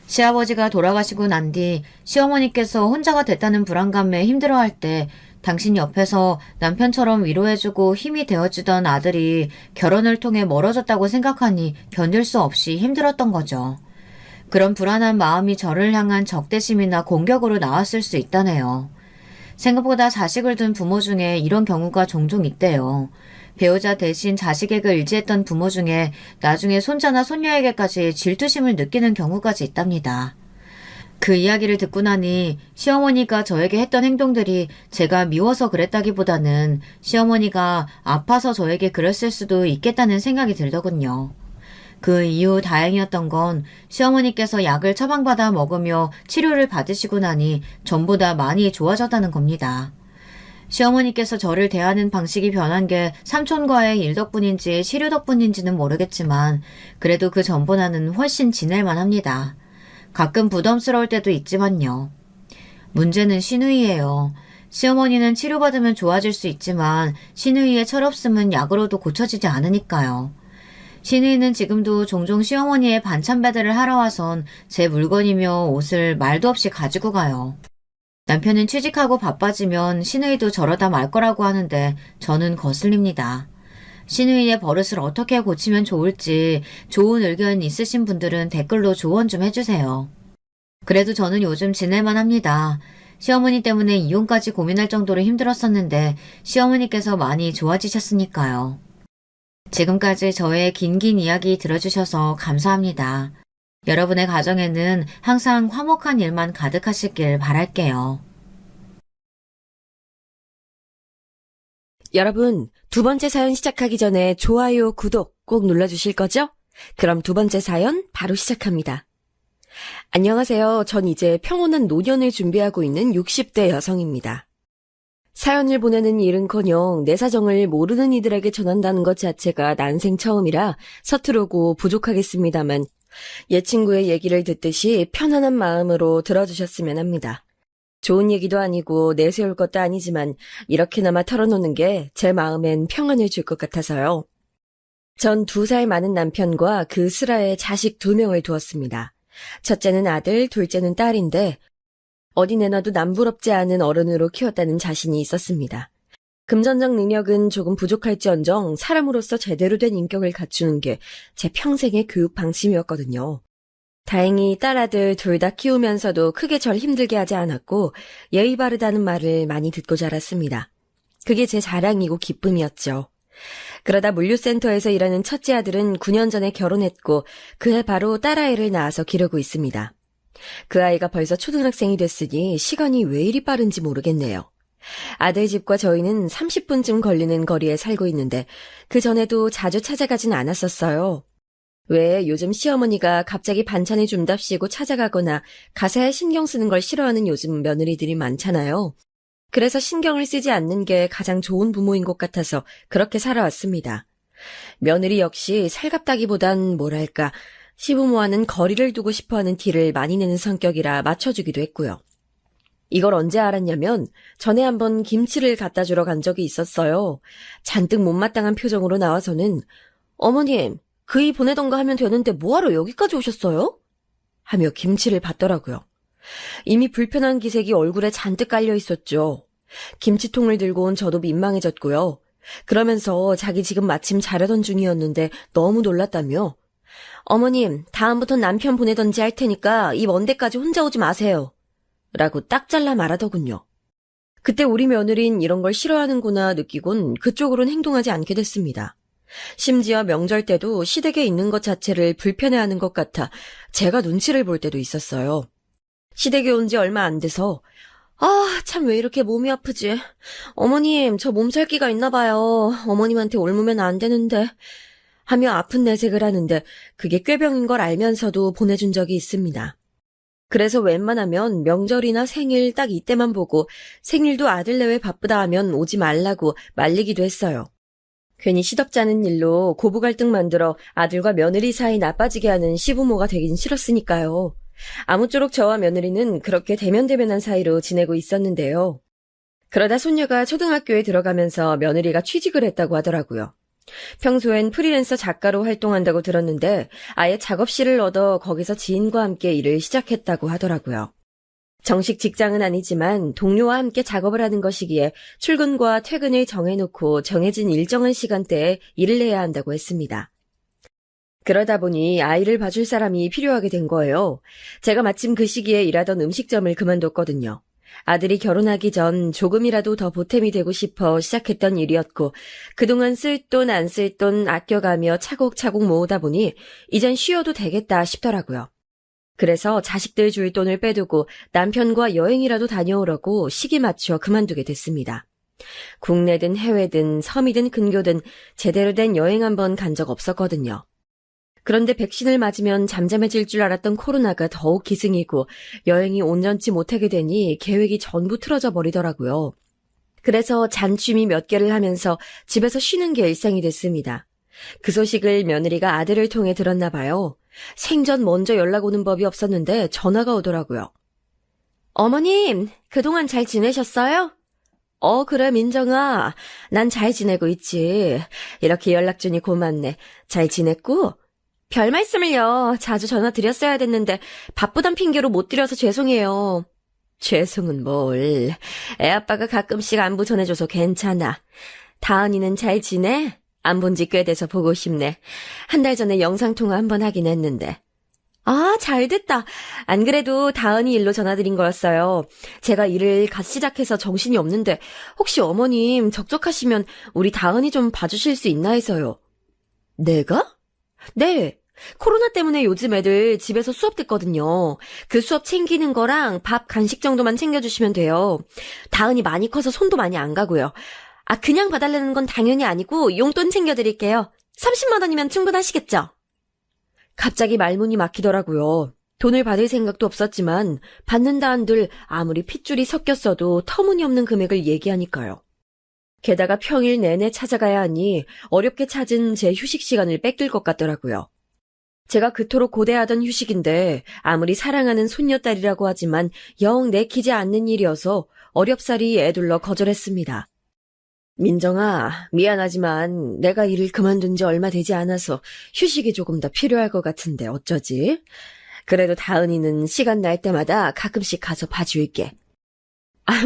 S1: 시아버지가 돌아가시고 난 뒤 시어머니께서 혼자가 됐다는 불안감에 힘들어할 때 당신 옆에서 남편처럼 위로해주고 힘이 되어주던 아들이 결혼을 통해 멀어졌다고 생각하니 견딜 수 없이 힘들었던 거죠. 그런 불안한 마음이 저를 향한 적대심이나 공격으로 나왔을 수 있다네요. 생각보다 자식을 둔 부모 중에 이런 경우가 종종 있대요. 배우자 대신 자식에게 의지했던 부모 중에 나중에 손자나 손녀에게까지 질투심을 느끼는 경우까지 있답니다. 그 이야기를 듣고 나니 시어머니가 저에게 했던 행동들이 제가 미워서 그랬다기보다는 시어머니가 아파서 저에게 그랬을 수도 있겠다는 생각이 들더군요. 그 이후 다행이었던 건 시어머니께서 약을 처방받아 먹으며 치료를 받으시고 나니 전보다 많이 좋아졌다는 겁니다. 시어머니께서 저를 대하는 방식이 변한 게 삼촌과의 일 덕분인지 치료 덕분인지는 모르겠지만 그래도 그 전보다는 훨씬 지낼만 합니다. 가끔 부담스러울 때도 있지만요. 문제는 시누이예요. 시어머니는 치료받으면 좋아질 수 있지만 시누이의 철없음은 약으로도 고쳐지지 않으니까요. 시누이는 지금도 종종 시어머니의 반찬 배달을 하러 와선 제 물건이며 옷을 말도 없이 가지고 가요. 남편은 취직하고 바빠지면 시누이도 저러다 말 거라고 하는데 저는 거슬립니다. 시누이의 버릇을 어떻게 고치면 좋을지 좋은 의견 있으신 분들은 댓글로 조언 좀 해주세요. 그래도 저는 요즘 지낼만 합니다. 시어머니 때문에 이혼까지 고민할 정도로 힘들었었는데 시어머니께서 많이 좋아지셨으니까요. 지금까지 저의 긴긴 이야기 들어주셔서 감사합니다. 여러분의 가정에는 항상 화목한 일만 가득하시길 바랄게요.
S2: 여러분, 두 번째 사연 시작하기 전에 좋아요, 구독 꼭 눌러주실 거죠? 그럼 두 번째 사연 바로 시작합니다. 안녕하세요. 전 이제 평온한 노년을 준비하고 있는 60대 여성입니다. 사연을 보내는 일은커녕 내 사정을 모르는 이들에게 전한다는 것 자체가 난생 처음이라 서투르고 부족하겠습니다만 옛 친구의 얘기를 듣듯이 편안한 마음으로 들어주셨으면 합니다. 좋은 얘기도 아니고 내세울 것도 아니지만 이렇게나마 털어놓는 게 제 마음엔 평안을 줄 것 같아서요. 전 2살 많은 남편과 그 슬하에 자식 2명을 두었습니다. 첫째는 아들, 둘째는 딸인데 어디 내놔도 남부럽지 않은 어른으로 키웠다는 자신이 있었습니다. 금전적 능력은 조금 부족할지언정 사람으로서 제대로 된 인격을 갖추는 게 제 평생의 교육 방침이었거든요. 다행히 딸아들 둘 다 키우면서도 크게 절 힘들게 하지 않았고 예의 바르다는 말을 많이 듣고 자랐습니다. 그게 제 자랑이고 기쁨이었죠. 그러다 물류센터에서 일하는 첫째 아들은 9년 전에 결혼했고 그해 바로 딸아이를 낳아서 기르고 있습니다. 그 아이가 벌써 초등학생이 됐으니 시간이 왜 이리 빠른지 모르겠네요. 아들 집과 저희는 30분쯤 걸리는 거리에 살고 있는데 그 전에도 자주 찾아가진 않았었어요. 왜 요즘 시어머니가 갑자기 반찬을 준답시고 찾아가거나 가사에 신경 쓰는 걸 싫어하는 요즘 며느리들이 많잖아요. 그래서 신경을 쓰지 않는 게 가장 좋은 부모인 것 같아서 그렇게 살아왔습니다. 며느리 역시 살갑다기보단 뭐랄까, 시부모와는 거리를 두고 싶어하는 티를 많이 내는 성격이라 맞춰주기도 했고요. 이걸 언제 알았냐면 전에 한번 김치를 갖다 주러 간 적이 있었어요. 잔뜩 못마땅한 표정으로 나와서는 어머님, 그이 보내던 거 하면 되는데 뭐하러 여기까지 오셨어요? 하며 김치를 받더라고요. 이미 불편한 기색이 얼굴에 잔뜩 깔려 있었죠. 김치통을 들고 온 저도 민망해졌고요. 그러면서 자기 지금 마침 자려던 중이었는데 너무 놀랐다며 어머님, 다음부턴 남편 보내던지 할 테니까 이 먼 데까지 혼자 오지 마세요. 라고 딱 잘라 말하더군요. 그때 우리 며느린 이런 걸 싫어하는구나 느끼곤 그쪽으론 행동하지 않게 됐습니다. 심지어 명절 때도 시댁에 있는 것 자체를 불편해하는 것 같아 제가 눈치를 볼 때도 있었어요. 시댁에 온 지 얼마 안 돼서 참 왜 이렇게 몸이 아프지? 어머님, 저 몸살기가 있나 봐요. 어머님한테 옮으면 안 되는데. 하며 아픈 내색을 하는데 그게 꾀병인 걸 알면서도 보내준 적이 있습니다. 그래서 웬만하면 명절이나 생일 딱 이때만 보고 생일도 아들 내외 바쁘다 하면 오지 말라고 말리기도 했어요. 괜히 시덥잖은 일로 고부 갈등 만들어 아들과 며느리 사이 나빠지게 하는 시부모가 되긴 싫었으니까요. 아무쪼록 저와 며느리는 그렇게 대면대면한 사이로 지내고 있었는데요. 그러다 손녀가 초등학교에 들어가면서 며느리가 취직을 했다고 하더라고요. 평소엔 프리랜서 작가로 활동한다고 들었는데 아예 작업실을 얻어 거기서 지인과 함께 일을 시작했다고 하더라고요. 정식 직장은 아니지만 동료와 함께 작업을 하는 것이기에 출근과 퇴근을 정해놓고 정해진 일정한 시간대에 일을 해야 한다고 했습니다. 그러다 보니 아이를 봐줄 사람이 필요하게 된 거예요. 제가 마침 그 시기에 일하던 음식점을 그만뒀거든요. 아들이 결혼하기 전 조금이라도 더 보탬이 되고 싶어 시작했던 일이었고 그동안 쓸 돈 안 쓸 돈 아껴가며 차곡차곡 모으다 보니 이젠 쉬어도 되겠다 싶더라고요. 그래서 자식들 줄 돈을 빼두고 남편과 여행이라도 다녀오려고 시기 맞춰 그만두게 됐습니다. 국내든 해외든 섬이든 근교든 제대로 된 여행 한번 간 적 없었거든요. 그런데 백신을 맞으면 잠잠해질 줄 알았던 코로나가 더욱 기승이고 여행이 온전치 못하게 되니 계획이 전부 틀어져 버리더라고요. 그래서 잔취미 몇 개를 하면서 집에서 쉬는 게 일상이 됐습니다. 그 소식을 며느리가 아들을 통해 들었나 봐요. 생전 먼저 연락 오는 법이 없었는데 전화가 오더라고요. 어머님, 그동안 잘 지내셨어요? 그래 민정아, 난 잘 지내고 있지. 이렇게 연락 주니 고맙네. 잘 지냈고? 별 말씀을요. 자주 전화 드렸어야 됐는데 바쁘단 핑계로 못 드려서 죄송해요. 죄송은 뭘. 애아빠가 가끔씩 안부 전해줘서 괜찮아. 다은이는 잘 지내? 안 본 지 꽤 돼서 보고 싶네. 한 달 전에 영상통화 한번 하긴 했는데. 잘 됐다. 안 그래도 다은이 일로 전화드린 거였어요. 제가 일을 갓 시작해서 정신이 없는데 혹시 어머님 적적하시면 우리 다은이 좀 봐주실 수 있나 해서요. 내가? 네. 코로나 때문에 요즘 애들 집에서 수업 듣거든요. 그 수업 챙기는 거랑 밥, 간식 정도만 챙겨주시면 돼요. 다은이 많이 커서 손도 많이 안 가고요. 그냥 봐달라는 건 당연히 아니고 용돈 챙겨드릴게요. 30만 원이면 충분하시겠죠? 갑자기 말문이 막히더라고요. 돈을 받을 생각도 없었지만 받는다 한들 아무리 핏줄이 섞였어도 터무니없는 금액을 얘기하니까요. 게다가 평일 내내 찾아가야 하니 어렵게 찾은 제 휴식 시간을 뺏길 것 같더라고요. 제가 그토록 고대하던 휴식인데 아무리 사랑하는 손녀딸이라고 하지만 영 내키지 않는 일이어서 어렵사리 애둘러 거절했습니다. 민정아, 미안하지만 내가 일을 그만둔 지 얼마 되지 않아서 휴식이 조금 더 필요할 것 같은데 어쩌지? 그래도 다은이는 시간 날 때마다 가끔씩 가서 봐줄게.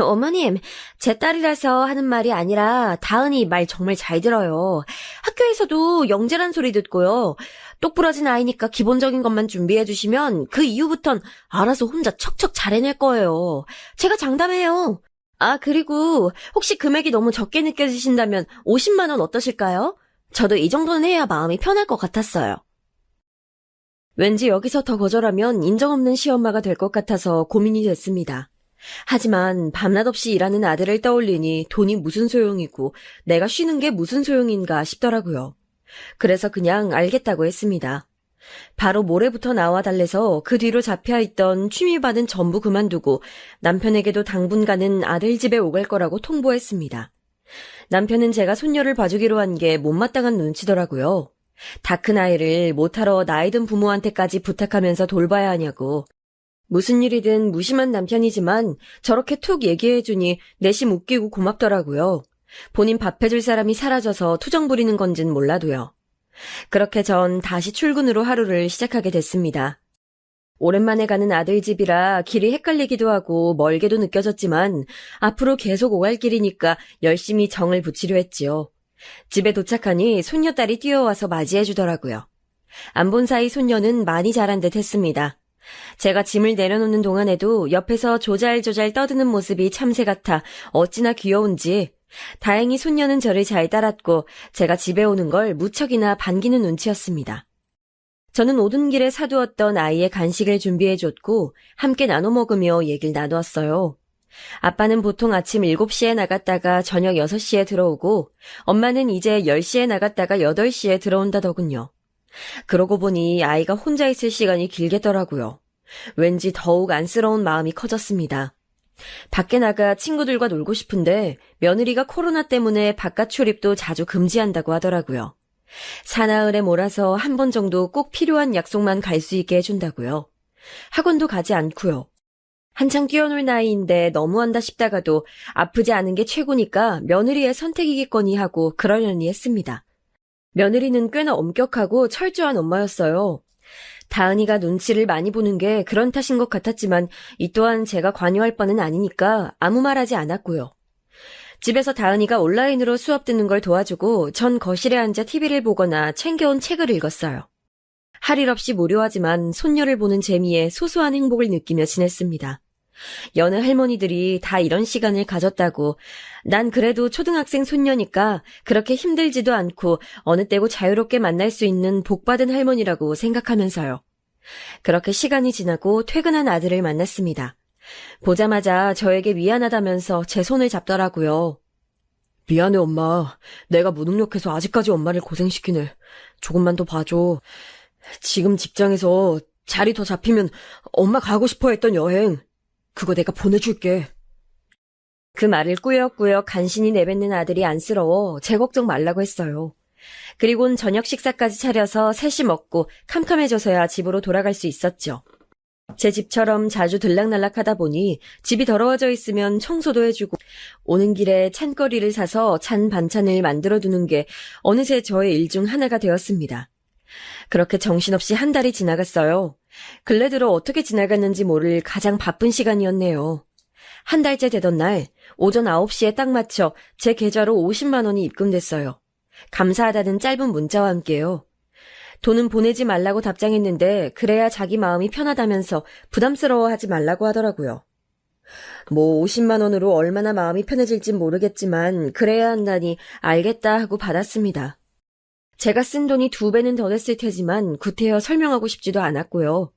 S2: 어머님, 제 딸이라서 하는 말이 아니라 다은이 말 정말 잘 들어요. 학교에서도 영재란 소리 듣고요. 똑부러진 아이니까 기본적인 것만 준비해 주시면 그 이후부턴 알아서 혼자 척척 잘 해낼 거예요. 제가 장담해요. 그리고 혹시 금액이 너무 적게 느껴지신다면 50만 원 어떠실까요? 저도 이 정도는 해야 마음이 편할 것 같았어요. 왠지 여기서 더 거절하면 인정 없는 시엄마가 될 것 같아서 고민이 됐습니다. 하지만 밤낮 없이 일하는 아들을 떠올리니 돈이 무슨 소용이고 내가 쉬는 게 무슨 소용인가 싶더라고요. 그래서 그냥 알겠다고 했습니다. 바로 모레부터 나와 달래서 그 뒤로 잡혀있던 취미반은 전부 그만두고 남편에게도 당분간은 아들 집에 오갈 거라고 통보했습니다. 남편은 제가 손녀를 봐주기로 한 게 못마땅한 눈치더라고요. 다 큰 아이를 못하러 나이 든 부모한테까지 부탁하면서 돌봐야 하냐고. 무슨 일이든 무심한 남편이지만 저렇게 툭 얘기해주니 내심 웃기고 고맙더라고요. 본인 밥 해줄 사람이 사라져서 투정 부리는 건진 몰라도요. 그렇게 전 다시 출근으로 하루를 시작하게 됐습니다. 오랜만에 가는 아들 집이라 길이 헷갈리기도 하고 멀게도 느껴졌지만 앞으로 계속 오갈 길이니까 열심히 정을 붙이려 했지요. 집에 도착하니 손녀딸이 뛰어와서 맞이해주더라고요. 안 본 사이 손녀는 많이 자란 듯 했습니다. 제가 짐을 내려놓는 동안에도 옆에서 조잘조잘 떠드는 모습이 참새 같아 어찌나 귀여운지 다행히 손녀는 저를 잘 따랐고 제가 집에 오는 걸 무척이나 반기는 눈치였습니다. 저는 오던 길에 사두었던 아이의 간식을 준비해줬고 함께 나눠 먹으며 얘기를 나누었어요. 아빠는 보통 아침 7시에 나갔다가 저녁 6시에 들어오고 엄마는 이제 10시에 나갔다가 8시에 들어온다더군요. 그러고 보니 아이가 혼자 있을 시간이 길겠더라고요. 왠지 더욱 안쓰러운 마음이 커졌습니다. 밖에 나가 친구들과 놀고 싶은데 며느리가 코로나 때문에 바깥 출입도 자주 금지한다고 하더라고요. 사나흘에 몰아서 한 번 정도 꼭 필요한 약속만 갈 수 있게 해준다고요. 학원도 가지 않고요. 한창 뛰어놀 나이인데 너무한다 싶다가도 아프지 않은 게 최고니까 며느리의 선택이겠거니 하고 그러려니 했습니다. 며느리는 꽤나 엄격하고 철저한 엄마였어요. 다은이가 눈치를 많이 보는 게 그런 탓인 것 같았지만 이 또한 제가 관여할 바는 아니니까 아무 말하지 않았고요. 집에서 다은이가 온라인으로 수업 듣는 걸 도와주고 전 거실에 앉아 TV를 보거나 챙겨온 책을 읽었어요. 할 일 없이 무료하지만 손녀를 보는 재미에 소소한 행복을 느끼며 지냈습니다. 여느 할머니들이 다 이런 시간을 가졌다고 난 그래도 초등학생 손녀니까 그렇게 힘들지도 않고 어느 때고 자유롭게 만날 수 있는 복받은 할머니라고 생각하면서요. 그렇게 시간이 지나고 퇴근한 아들을 만났습니다. 보자마자 저에게 미안하다면서 제 손을 잡더라고요. 미안해 엄마. 내가 무능력해서 아직까지 엄마를 고생시키네. 조금만 더 봐줘. 지금 직장에서 자리 더 잡히면 엄마 가고 싶어 했던 여행 그거 내가 보내줄게. 그 말을 꾸역꾸역 간신히 내뱉는 아들이 안쓰러워 제 걱정 말라고 했어요. 그리곤 저녁 식사까지 차려서 셋이 먹고 캄캄해져서야 집으로 돌아갈 수 있었죠. 제 집처럼 자주 들락날락하다 보니 집이 더러워져 있으면 청소도 해주고 오는 길에 찬거리를 사서 찬 반찬을 만들어두는 게 어느새 저의 일 중 하나가 되었습니다. 그렇게 정신없이 한 달이 지나갔어요. 근래 들어 어떻게 지나갔는지 모를 가장 바쁜 시간이었네요. 한 달째 되던 날 오전 9시에 딱 맞춰 제 계좌로 50만 원이 입금됐어요. 감사하다는 짧은 문자와 함께요. 돈은 보내지 말라고 답장했는데 그래야 자기 마음이 편하다면서 부담스러워하지 말라고 하더라고요. 뭐 50만 원으로 얼마나 마음이 편해질진 모르겠지만 그래야 한다니 알겠다 하고 받았습니다. 제가 쓴 돈이 2배는 더 됐을 테지만 구태여 설명하고 싶지도 않았고요.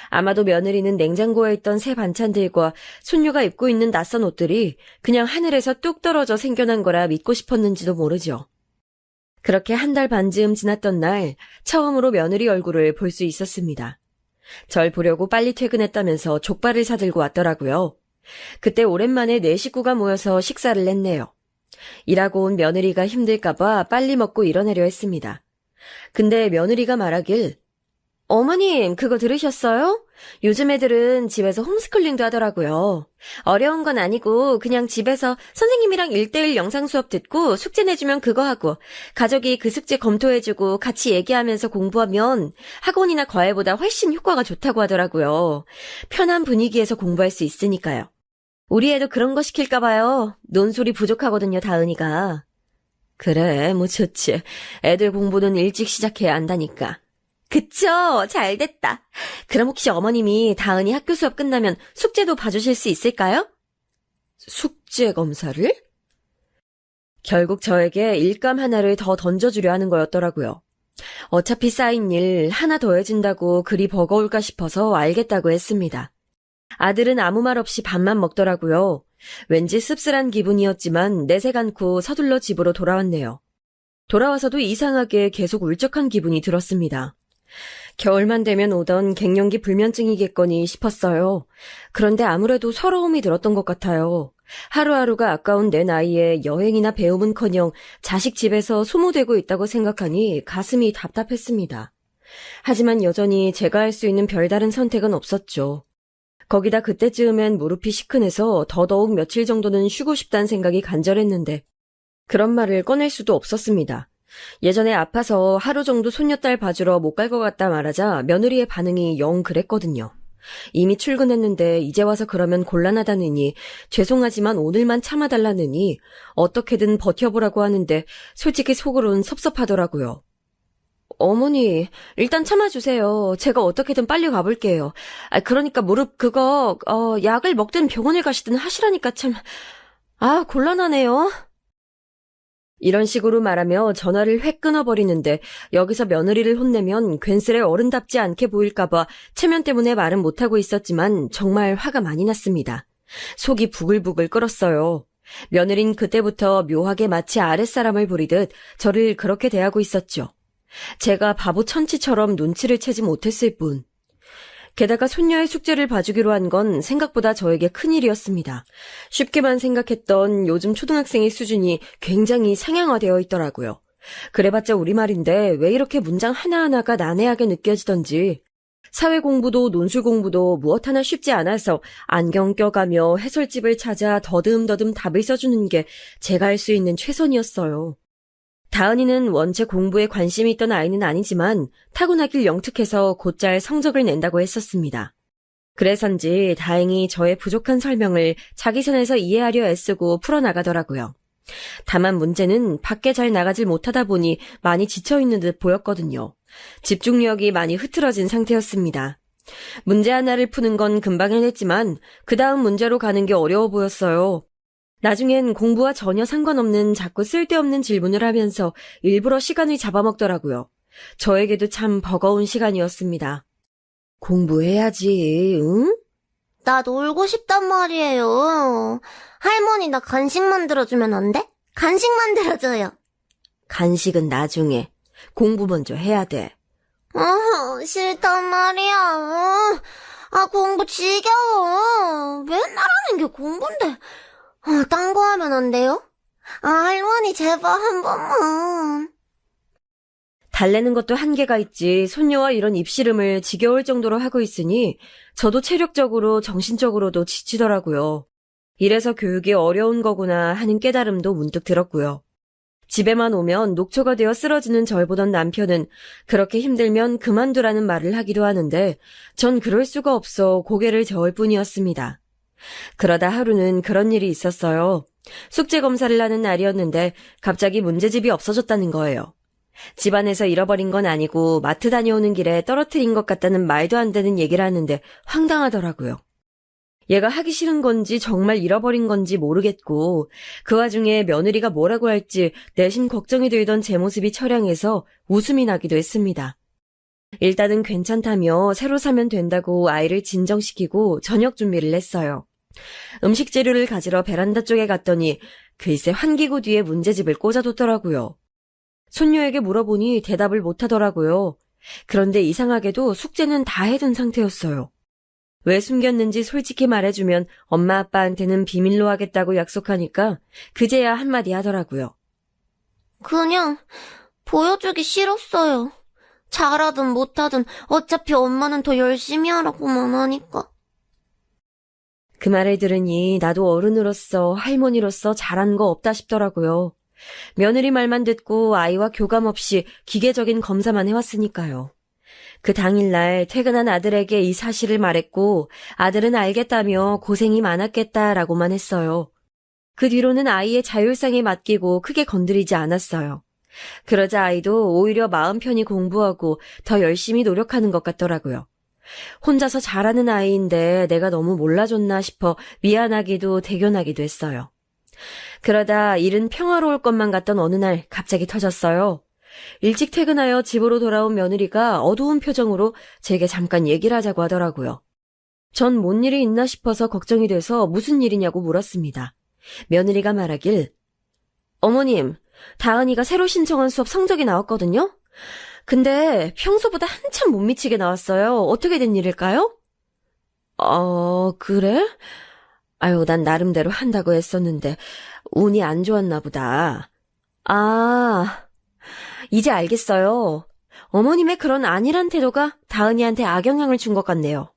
S2: 아마도 며느리는 냉장고에 있던 새 반찬들과 손녀가 입고 있는 낯선 옷들이 그냥 하늘에서 뚝 떨어져 생겨난 거라 믿고 싶었는지도 모르죠. 그렇게 한 달 반쯤 지났던 날 처음으로 며느리 얼굴을 볼 수 있었습니다. 절 보려고 빨리 퇴근했다면서 족발을 사들고 왔더라고요. 그때 오랜만에 네 식구가 모여서 식사를 했네요. 일하고 온 며느리가 힘들까봐 빨리 먹고 일어나려 했습니다. 근데 며느리가 말하길 어머님 그거 들으셨어요? 요즘 애들은 집에서 홈스쿨링도 하더라고요. 어려운 건 아니고 그냥 집에서 선생님이랑 1:1 영상 수업 듣고 숙제 내주면 그거 하고 가족이 그 숙제 검토해주고 같이 얘기하면서 공부하면 학원이나 과외보다 훨씬 효과가 좋다고 하더라고요. 편한 분위기에서 공부할 수 있으니까요. 우리 애도 그런 거 시킬까 봐요. 논소리 부족하거든요, 다은이가. 그래, 뭐 좋지. 애들 공부는 일찍 시작해야 한다니까. 그쵸? 잘됐다. 그럼 혹시 어머님이 다은이 학교 수업 끝나면 숙제도 봐주실 수 있을까요? 숙제 검사를? 결국 저에게 일감 하나를 더 던져주려 하는 거였더라고요. 어차피 쌓인 일 하나 더 해준다고 그리 버거울까 싶어서 알겠다고 했습니다. 아들은 아무 말 없이 밥만 먹더라고요. 왠지 씁쓸한 기분이었지만 내색 않고 서둘러 집으로 돌아왔네요. 돌아와서도 이상하게 계속 울적한 기분이 들었습니다. 겨울만 되면 오던 갱년기 불면증이겠거니 싶었어요. 그런데 아무래도 서러움이 들었던 것 같아요. 하루하루가 아까운 내 나이에 여행이나 배움은커녕 자식 집에서 소모되고 있다고 생각하니 가슴이 답답했습니다. 하지만 여전히 제가 할 수 있는 별다른 선택은 없었죠. 거기다 그때쯤엔 무릎이 시큰해서 더더욱 며칠 정도는 쉬고 싶다는 생각이 간절했는데 그런 말을 꺼낼 수도 없었습니다. 예전에 아파서 하루 정도 손녀딸 봐주러 못 갈 것 같다 말하자 며느리의 반응이 영 그랬거든요. 이미 출근했는데 이제 와서 그러면 곤란하다느니 죄송하지만 오늘만 참아달라느니 어떻게든 버텨보라고 하는데 솔직히 속으론 섭섭하더라고요. 어머니, 일단 참아주세요. 제가 어떻게든 빨리 가볼게요. 그러니까 무릎 그거 약을 먹든 병원을 가시든 하시라니까 참. 곤란하네요. 이런 식으로 말하며 전화를 획 끊어버리는데 여기서 며느리를 혼내면 괜스레 어른답지 않게 보일까봐 체면 때문에 말은 못하고 있었지만 정말 화가 많이 났습니다. 속이 부글부글 끓었어요. 며느린 그때부터 묘하게 마치 아랫사람을 부리듯 저를 그렇게 대하고 있었죠. 제가 바보 천치처럼 눈치를 채지 못했을 뿐. 게다가 손녀의 숙제를 봐주기로 한 건 생각보다 저에게 큰일이었습니다. 쉽게만 생각했던 요즘 초등학생의 수준이 굉장히 상향화되어 있더라고요. 그래봤자 우리말인데 왜 이렇게 문장 하나하나가 난해하게 느껴지던지 사회 공부도 논술 공부도 무엇 하나 쉽지 않아서 안경 껴가며 해설집을 찾아 더듬더듬 답을 써주는 게 제가 할 수 있는 최선이었어요. 다은이는 원체 공부에 관심이 있던 아이는 아니지만 타고나길 영특해서 곧잘 성적을 낸다고 했었습니다. 그래서인지 다행히 저의 부족한 설명을 자기 선에서 이해하려 애쓰고 풀어나가더라고요. 다만 문제는 밖에 잘 나가질 못하다 보니 많이 지쳐있는 듯 보였거든요. 집중력이 많이 흐트러진 상태였습니다. 문제 하나를 푸는 건 금방 해냈지만 그 다음 문제로 가는 게 어려워 보였어요. 나중엔 공부와 전혀 상관없는 자꾸 쓸데없는 질문을 하면서 일부러 시간을 잡아먹더라고요. 저에게도 참 버거운 시간이었습니다. 공부해야지, 응?
S3: 나 놀고 싶단 말이에요. 할머니 나 간식 만들어주면 안 돼? 간식 만들어줘요.
S2: 간식은 나중에. 공부 먼저 해야 돼.
S3: 싫단 말이야. 공부 지겨워. 맨날 하는 게 공부인데. 딴 거 하면 안 돼요? 할머니 제발 한 번만.
S2: 달래는 것도 한계가 있지 손녀와 이런 입씨름을 지겨울 정도로 하고 있으니 저도 체력적으로 정신적으로도 지치더라고요. 이래서 교육이 어려운 거구나 하는 깨달음도 문득 들었고요. 집에만 오면 녹초가 되어 쓰러지는 절 보던 남편은 그렇게 힘들면 그만두라는 말을 하기도 하는데 전 그럴 수가 없어 고개를 저을 뿐이었습니다. 그러다 하루는 그런 일이 있었어요. 숙제 검사를 하는 날이었는데 갑자기 문제집이 없어졌다는 거예요. 집안에서 잃어버린 건 아니고 마트 다녀오는 길에 떨어뜨린 것 같다는 말도 안 되는 얘기를 하는데 황당하더라고요. 얘가 하기 싫은 건지 정말 잃어버린 건지 모르겠고 그 와중에 며느리가 뭐라고 할지 내심 걱정이 들던 제 모습이 처량해서 웃음이 나기도 했습니다. 일단은 괜찮다며 새로 사면 된다고 아이를 진정시키고 저녁 준비를 했어요. 음식 재료를 가지러 베란다 쪽에 갔더니 글쎄 환기구 뒤에 문제집을 꽂아뒀더라고요. 손녀에게 물어보니 대답을 못하더라고요. 그런데 이상하게도 숙제는 다 해둔 상태였어요. 왜 숨겼는지 솔직히 말해주면 엄마 아빠한테는 비밀로 하겠다고 약속하니까 그제야 한마디 하더라고요.
S3: 그냥 보여주기 싫었어요. 잘하든 못하든 어차피 엄마는 더 열심히 하라고만 하니까.
S2: 그 말을 들으니 나도 어른으로서 할머니로서 잘한 거 없다 싶더라고요. 며느리 말만 듣고 아이와 교감 없이 기계적인 검사만 해왔으니까요. 그 당일날 퇴근한 아들에게 이 사실을 말했고 아들은 알겠다며 고생이 많았겠다라고만 했어요. 그 뒤로는 아이의 자율성에 맡기고 크게 건드리지 않았어요. 그러자 아이도 오히려 마음 편히 공부하고 더 열심히 노력하는 것 같더라고요. 혼자서 잘하는 아이인데 내가 너무 몰라줬나 싶어 미안하기도 대견하기도 했어요. 그러다 일은 평화로울 것만 같던 어느 날 갑자기 터졌어요. 일찍 퇴근하여 집으로 돌아온 며느리가 어두운 표정으로 제게 잠깐 얘기를 하자고 하더라고요. 전 뭔 일이 있나 싶어서 걱정이 돼서 무슨 일이냐고 물었습니다. 며느리가 말하길, 어머님, 다은이가 새로 신청한 수업 성적이 나왔거든요? 근데 평소보다 한참 못 미치게 나왔어요. 어떻게 된 일일까요? 그래? 아유, 난 나름대로 한다고 했었는데 운이 안 좋았나 보다. 아, 이제 알겠어요. 어머님의 그런 안일한 태도가 다은이한테 악영향을 준 것 같네요.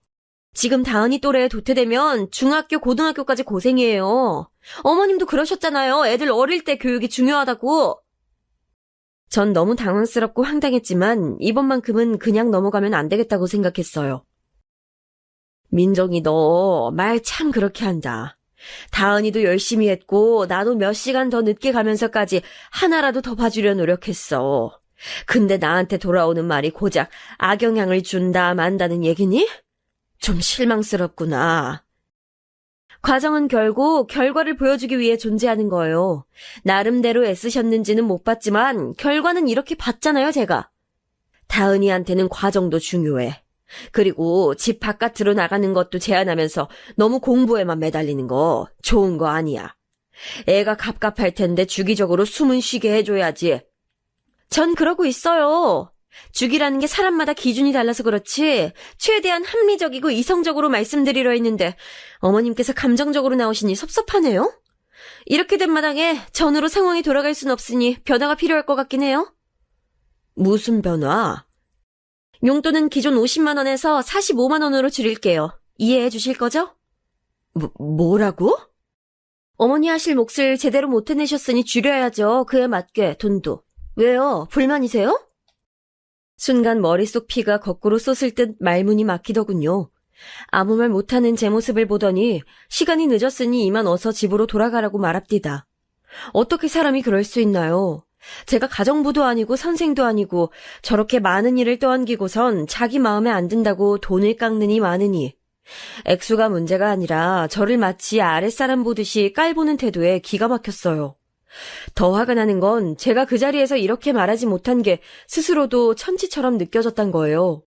S2: 지금 다은이 또래에 도태되면 중학교, 고등학교까지 고생이에요. 어머님도 그러셨잖아요. 애들 어릴 때 교육이 중요하다고. 전 너무 당황스럽고 황당했지만 이번만큼은 그냥 넘어가면 안 되겠다고 생각했어요. 민정이 너 말 참 그렇게 한다. 다은이도 열심히 했고 나도 몇 시간 더 늦게 가면서까지 하나라도 더 봐주려 노력했어. 근데 나한테 돌아오는 말이 고작 악영향을 준다 만다는 얘기니? 좀 실망스럽구나. 과정은 결국 결과를 보여주기 위해 존재하는 거예요. 나름대로 애쓰셨는지는 못 봤지만 결과는 이렇게 봤잖아요, 제가. 다은이한테는 과정도 중요해. 그리고 집 바깥으로 나가는 것도 제한하면서 너무 공부에만 매달리는 거 좋은 거 아니야. 애가 갑갑할 텐데 주기적으로 숨은 쉬게 해줘야지. 전 그러고 있어요. 죽이라는 게 사람마다 기준이 달라서 그렇지 최대한 합리적이고 이성적으로 말씀드리려 했는데 어머님께서 감정적으로 나오시니 섭섭하네요. 이렇게 된 마당에 전으로 상황이 돌아갈 순 없으니 변화가 필요할 것 같긴 해요. 무슨 변화? 용돈은 기존 50만 원에서 45만 원으로 줄일게요. 이해해 주실 거죠? 뭐라고? 어머니 하실 몫을 제대로 못 해내셨으니 줄여야죠. 그에 맞게 돈도. 왜요? 불만이세요? 순간 머릿속 피가 거꾸로 쏟을 듯 말문이 막히더군요. 아무 말 못하는 제 모습을 보더니 시간이 늦었으니 이만 어서 집으로 돌아가라고 말합디다. 어떻게 사람이 그럴 수 있나요? 제가 가정부도 아니고 선생도 아니고 저렇게 많은 일을 떠안기고선 자기 마음에 안 든다고 돈을 깎느니 마느니. 액수가 문제가 아니라 저를 마치 아랫사람 보듯이 깔보는 태도에 기가 막혔어요. 더 화가 나는 건 제가 그 자리에서 이렇게 말하지 못한 게 스스로도 천치처럼 느껴졌단 거예요.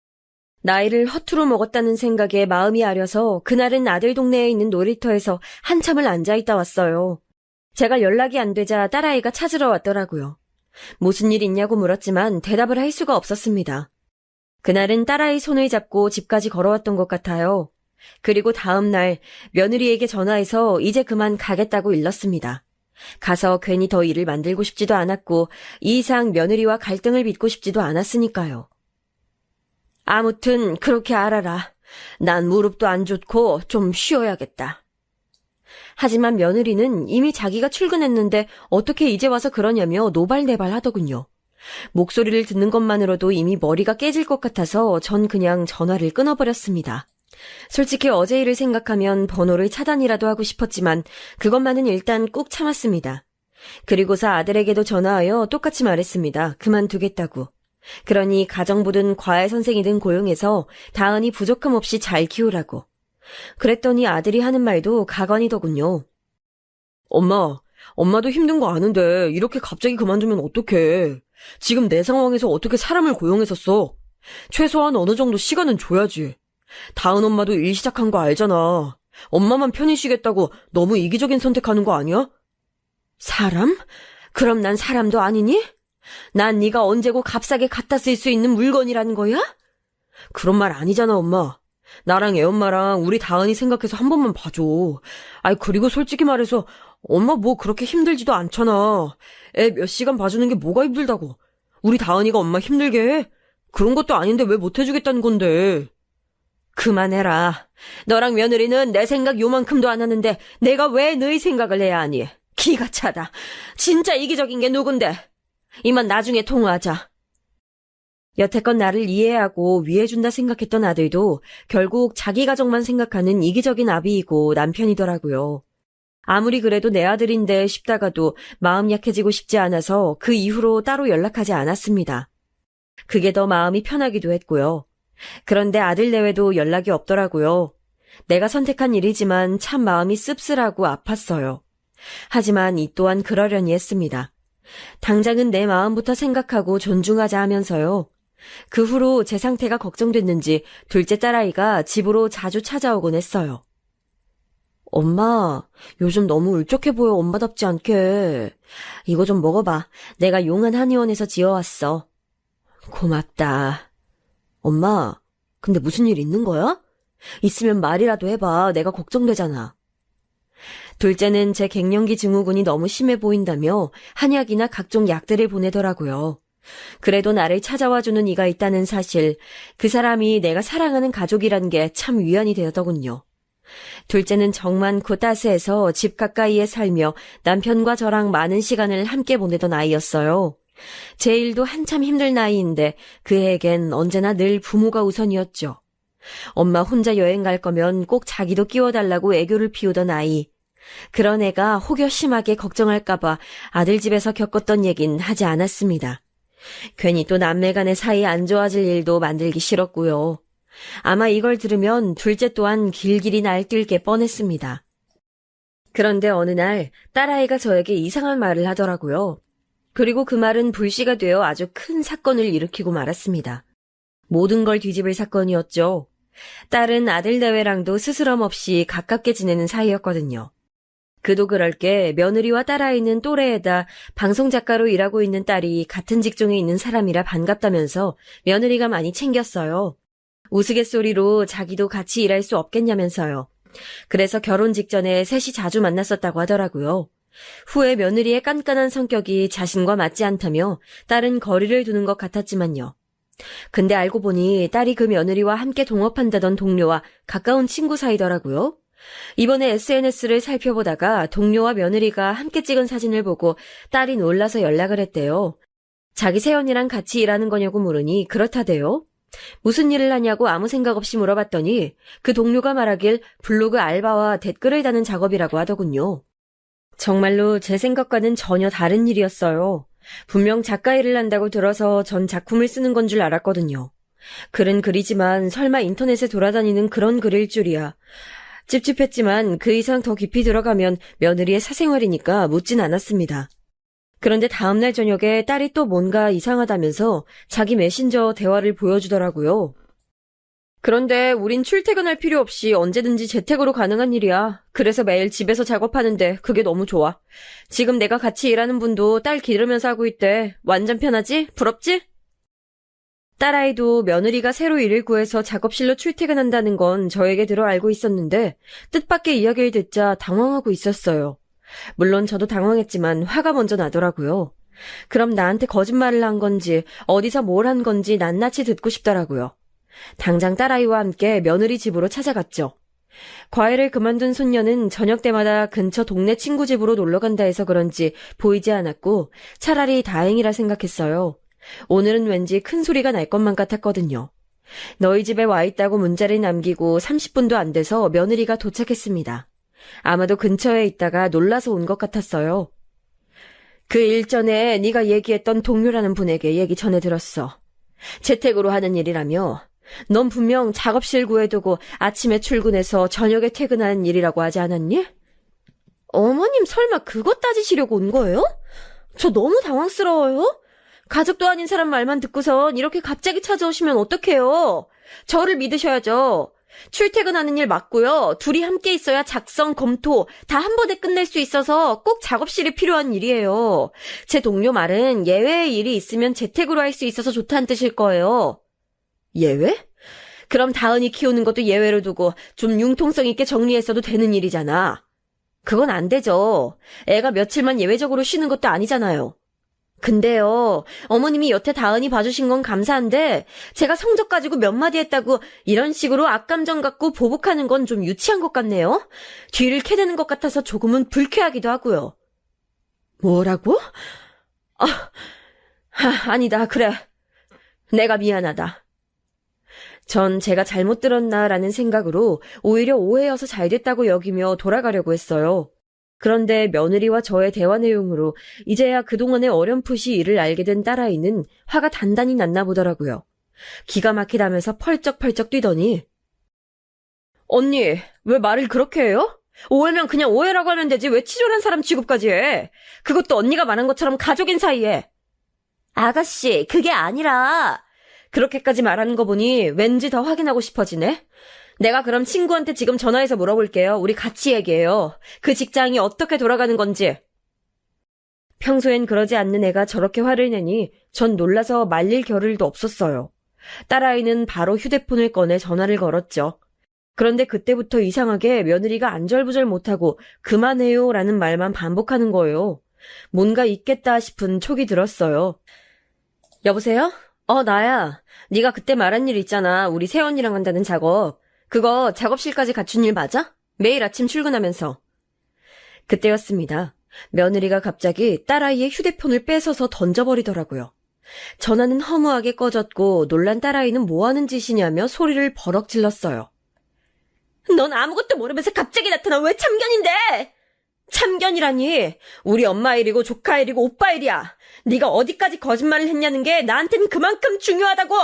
S2: 나이를 허투루 먹었다는 생각에 마음이 아려서 그날은 아들 동네에 있는 놀이터에서 한참을 앉아있다 왔어요. 제가 연락이 안 되자 딸아이가 찾으러 왔더라고요. 무슨 일 있냐고 물었지만 대답을 할 수가 없었습니다. 그날은 딸아이 손을 잡고 집까지 걸어왔던 것 같아요. 그리고 다음 날 며느리에게 전화해서 이제 그만 가겠다고 일렀습니다. 가서 괜히 더 일을 만들고 싶지도 않았고 이 이상 며느리와 갈등을 빚고 싶지도 않았으니까요. 아무튼 그렇게 알아라. 난 무릎도 안 좋고 좀 쉬어야겠다. 하지만 며느리는 이미 자기가 출근했는데 어떻게 이제 와서 그러냐며 노발대발 하더군요. 목소리를 듣는 것만으로도 이미 머리가 깨질 것 같아서 전 그냥 전화를 끊어버렸습니다. 솔직히 어제 일을 생각하면 번호를 차단이라도 하고 싶었지만 그것만은 일단 꾹 참았습니다. 그리고서 아들에게도 전화하여 똑같이 말했습니다. 그만두겠다고. 그러니 가정부든 과외 선생이든 고용해서 다은이 부족함 없이 잘 키우라고. 그랬더니 아들이 하는 말도 가관이더군요. 엄마도 힘든 거 아는데 이렇게 갑자기 그만두면 어떡해. 지금 내 상황에서 어떻게 사람을 고용해서 써. 최소한 어느 정도 시간은 줘야지. 다은 엄마도 일 시작한 거 알잖아. 엄마만 편히 쉬겠다고 너무 이기적인 선택하는 거 아니야? 사람? 그럼 난 사람도 아니니? 난 네가 언제고 값싸게 갖다 쓸 수 있는 물건이라는 거야? 그런 말 아니잖아, 엄마. 나랑 애엄마랑 우리 다은이 생각해서 한 번만 봐줘. 아이, 그리고 솔직히 말해서 엄마 뭐 그렇게 힘들지도 않잖아. 애 몇 시간 봐주는 게 뭐가 힘들다고. 우리 다은이가 엄마 힘들게 해? 그런 것도 아닌데 왜 못해주겠다는 건데. 그만해라. 너랑 며느리는 내 생각 요만큼도 안 하는데 내가 왜 너희 생각을 해야 하니? 기가 차다. 진짜 이기적인 게 누군데? 이만 나중에 통화하자. 여태껏 나를 이해하고 위해준다 생각했던 아들도 결국 자기 가족만 생각하는 이기적인 아비이고 남편이더라고요. 아무리 그래도 내 아들인데 싶다가도 마음 약해지고 싶지 않아서 그 이후로 따로 연락하지 않았습니다. 그게 더 마음이 편하기도 했고요. 그런데 아들 내외도 연락이 없더라고요. 내가 선택한 일이지만 참 마음이 씁쓸하고 아팠어요. 하지만 이 또한 그러려니 했습니다. 당장은 내 마음부터 생각하고 존중하자 하면서요. 그 후로 제 상태가 걱정됐는지 둘째 딸아이가 집으로 자주 찾아오곤 했어요. 엄마, 요즘 너무 울적해 보여. 엄마답지 않게. 이거 좀 먹어봐. 내가 용한 한의원에서 지어왔어. 고맙다. 엄마, 근데 무슨 일 있는 거야? 있으면 말이라도 해봐. 내가 걱정되잖아. 둘째는 제 갱년기 증후군이 너무 심해 보인다며 한약이나 각종 약들을 보내더라고요. 그래도 나를 찾아와주는 이가 있다는 사실, 그 사람이 내가 사랑하는 가족이란 게 참 위안이 되더군요. 둘째는 정 많고 따스해서 집 가까이에 살며 남편과 저랑 많은 시간을 함께 보내던 아이였어요. 제 일도 한참 힘들 나이인데 그에겐 언제나 늘 부모가 우선이었죠. 엄마 혼자 여행 갈 거면 꼭 자기도 끼워달라고 애교를 피우던 아이. 그런 애가 혹여 심하게 걱정할까봐 아들 집에서 겪었던 얘긴 하지 않았습니다. 괜히 또 남매 간의 사이 안 좋아질 일도 만들기 싫었고요. 아마 이걸 들으면 둘째 또한 길길이 날뛸 게 뻔했습니다. 그런데 어느 날 딸아이가 저에게 이상한 말을 하더라고요. 그리고 그 말은 불씨가 되어 아주 큰 사건을 일으키고 말았습니다. 모든 걸 뒤집을 사건이었죠. 딸은 아들 내외랑도 스스럼 없이 가깝게 지내는 사이였거든요. 그도 그럴 게 며느리와 딸아이는 또래에다 방송작가로 일하고 있는 딸이 같은 직종에 있는 사람이라 반갑다면서 며느리가 많이 챙겼어요. 우스갯소리로 자기도 같이 일할 수 없겠냐면서요. 그래서 결혼 직전에 셋이 자주 만났었다고 하더라고요. 후에 며느리의 깐깐한 성격이 자신과 맞지 않다며 딸은 거리를 두는 것 같았지만요. 근데 알고 보니 딸이 그 며느리와 함께 동업한다던 동료와 가까운 친구 사이더라고요. 이번에 SNS를 살펴보다가 동료와 며느리가 함께 찍은 사진을 보고 딸이 놀라서 연락을 했대요. 자기 새언니랑 같이 일하는 거냐고 물으니 그렇다대요. 무슨 일을 하냐고 아무 생각 없이 물어봤더니 그 동료가 말하길 블로그 알바와 댓글을 다는 작업이라고 하더군요. 정말로 제 생각과는 전혀 다른 일이었어요. 분명 작가 일을 한다고 들어서 전 작품을 쓰는 건 줄 알았거든요. 글은 글이지만 설마 인터넷에 돌아다니는 그런 글일 줄이야. 찝찝했지만 그 이상 더 깊이 들어가면 며느리의 사생활이니까 묻진 않았습니다. 그런데 다음날 저녁에 딸이 또 뭔가 이상하다면서 자기 메신저 대화를 보여주더라고요. 그런데 우린 출퇴근할 필요 없이 언제든지 재택으로 가능한 일이야. 그래서 매일 집에서 작업하는데 그게 너무 좋아. 지금 내가 같이 일하는 분도 딸 기르면서 하고 있대. 완전 편하지? 부럽지? 딸아이도 며느리가 새로 일을 구해서 작업실로 출퇴근한다는 건 저에게 들어 알고 있었는데 뜻밖의 이야기를 듣자 당황하고 있었어요. 물론 저도 당황했지만 화가 먼저 나더라고요. 그럼 나한테 거짓말을 한 건지 어디서 뭘 한 건지 낱낱이 듣고 싶더라고요. 당장 딸아이와 함께 며느리 집으로 찾아갔죠. 과외를 그만둔 손녀는 저녁 때마다 근처 동네 친구 집으로 놀러간다 해서 그런지 보이지 않았고 차라리 다행이라 생각했어요. 오늘은 왠지 큰 소리가 날 것만 같았거든요. 너희 집에 와 있다고 문자를 남기고 30분도 안 돼서 며느리가 도착했습니다. 아마도 근처에 있다가 놀라서 온 것 같았어요. 그 일 전에 네가 얘기했던 동료라는 분에게 얘기 전해 들었어. 재택으로 하는 일이라며. 넌 분명 작업실 구해두고 아침에 출근해서 저녁에 퇴근하는 일이라고 하지 않았니? 어머님 설마 그것 따지시려고 온 거예요? 저 너무 당황스러워요. 가족도 아닌 사람 말만 듣고선 이렇게 갑자기 찾아오시면 어떡해요? 저를 믿으셔야죠. 출퇴근하는 일 맞고요. 둘이 함께 있어야 작성, 검토 다 한 번에 끝낼 수 있어서 꼭 작업실이 필요한 일이에요. 제 동료 말은 예외의 일이 있으면 재택으로 할 수 있어서 좋다는 뜻일 거예요. 예외? 그럼 다은이 키우는 것도 예외로 두고 좀 융통성 있게 정리했어도 되는 일이잖아. 그건 안 되죠. 애가 며칠만 예외적으로 쉬는 것도 아니잖아요. 근데요, 어머님이 여태 다은이 봐주신 건 감사한데 제가 성적 가지고 몇 마디 했다고 이런 식으로 악감정 갖고 보복하는 건 좀 유치한 것 같네요. 뒤를 캐내는 것 같아서 조금은 불쾌하기도 하고요. 뭐라고? 아니다, 그래. 내가 미안하다. 전 제가 잘못 들었나라는 생각으로 오히려 오해여서 잘 됐다고 여기며 돌아가려고 했어요. 그런데 며느리와 저의 대화 내용으로 이제야 그동안의 어렴풋이 일을 알게 된 딸아이는 화가 단단히 났나 보더라고요. 기가 막히다면서 펄쩍펄쩍 뛰더니 언니, 왜 말을 그렇게 해요? 오해면 그냥 오해라고 하면 되지 왜 치졸한 사람 취급까지 해? 그것도 언니가 말한 것처럼 가족인 사이에. 아가씨, 그게 아니라. 그렇게까지 말하는 거 보니 왠지 더 확인하고 싶어지네. 내가 그럼 친구한테 지금 전화해서 물어볼게요. 우리 같이 얘기해요. 그 직장이 어떻게 돌아가는 건지. 평소엔 그러지 않는 애가 저렇게 화를 내니 전 놀라서 말릴 겨를도 없었어요. 딸아이는 바로 휴대폰을 꺼내 전화를 걸었죠. 그런데 그때부터 이상하게 며느리가 안절부절 못하고 그만해요 라는 말만 반복하는 거예요. 뭔가 있겠다 싶은 촉이 들었어요. 여보세요? 나야. 네가 그때 말한 일 있잖아. 우리 새언니랑 한다는 작업. 그거 작업실까지 갖춘 일 맞아? 매일 아침 출근하면서. 그때였습니다. 며느리가 갑자기 딸아이의 휴대폰을 뺏어서 던져버리더라고요. 전화는 허무하게 꺼졌고 놀란 딸아이는 뭐하는 짓이냐며 소리를 버럭 질렀어요. 넌 아무것도 모르면서 갑자기 나타나 왜 참견인데? 참견이라니. 우리 엄마 일이고 조카 일이고 오빠 일이야. 네가 어디까지 거짓말을 했냐는 게 나한텐 그만큼 중요하다고.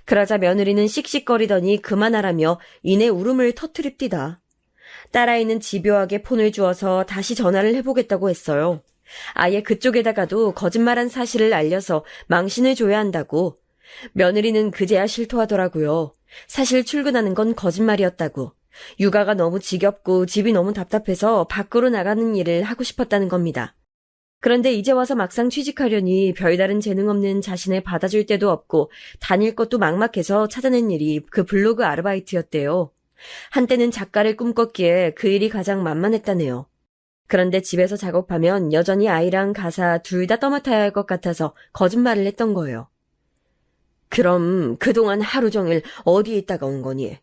S2: 그러자 며느리는 씩씩거리더니 그만하라며 이내 울음을 터뜨립디다. 딸아이는 집요하게 폰을 주어서 다시 전화를 해보겠다고 했어요. 아예 그쪽에다가도 거짓말한 사실을 알려서 망신을 줘야 한다고. 며느리는 그제야 실토하더라고요. 사실 출근하는 건 거짓말이었다고. 육아가 너무 지겹고 집이 너무 답답해서 밖으로 나가는 일을 하고 싶었다는 겁니다. 그런데 이제 와서 막상 취직하려니 별다른 재능 없는 자신을 받아줄 데도 없고 다닐 것도 막막해서 찾아낸 일이 그 블로그 아르바이트였대요. 한때는 작가를 꿈꿨기에 그 일이 가장 만만했다네요. 그런데 집에서 작업하면 여전히 아이랑 가사 둘 다 떠맡아야 할 것 같아서 거짓말을 했던 거예요. 그럼 그동안 하루 종일 어디에 있다가 온 거니?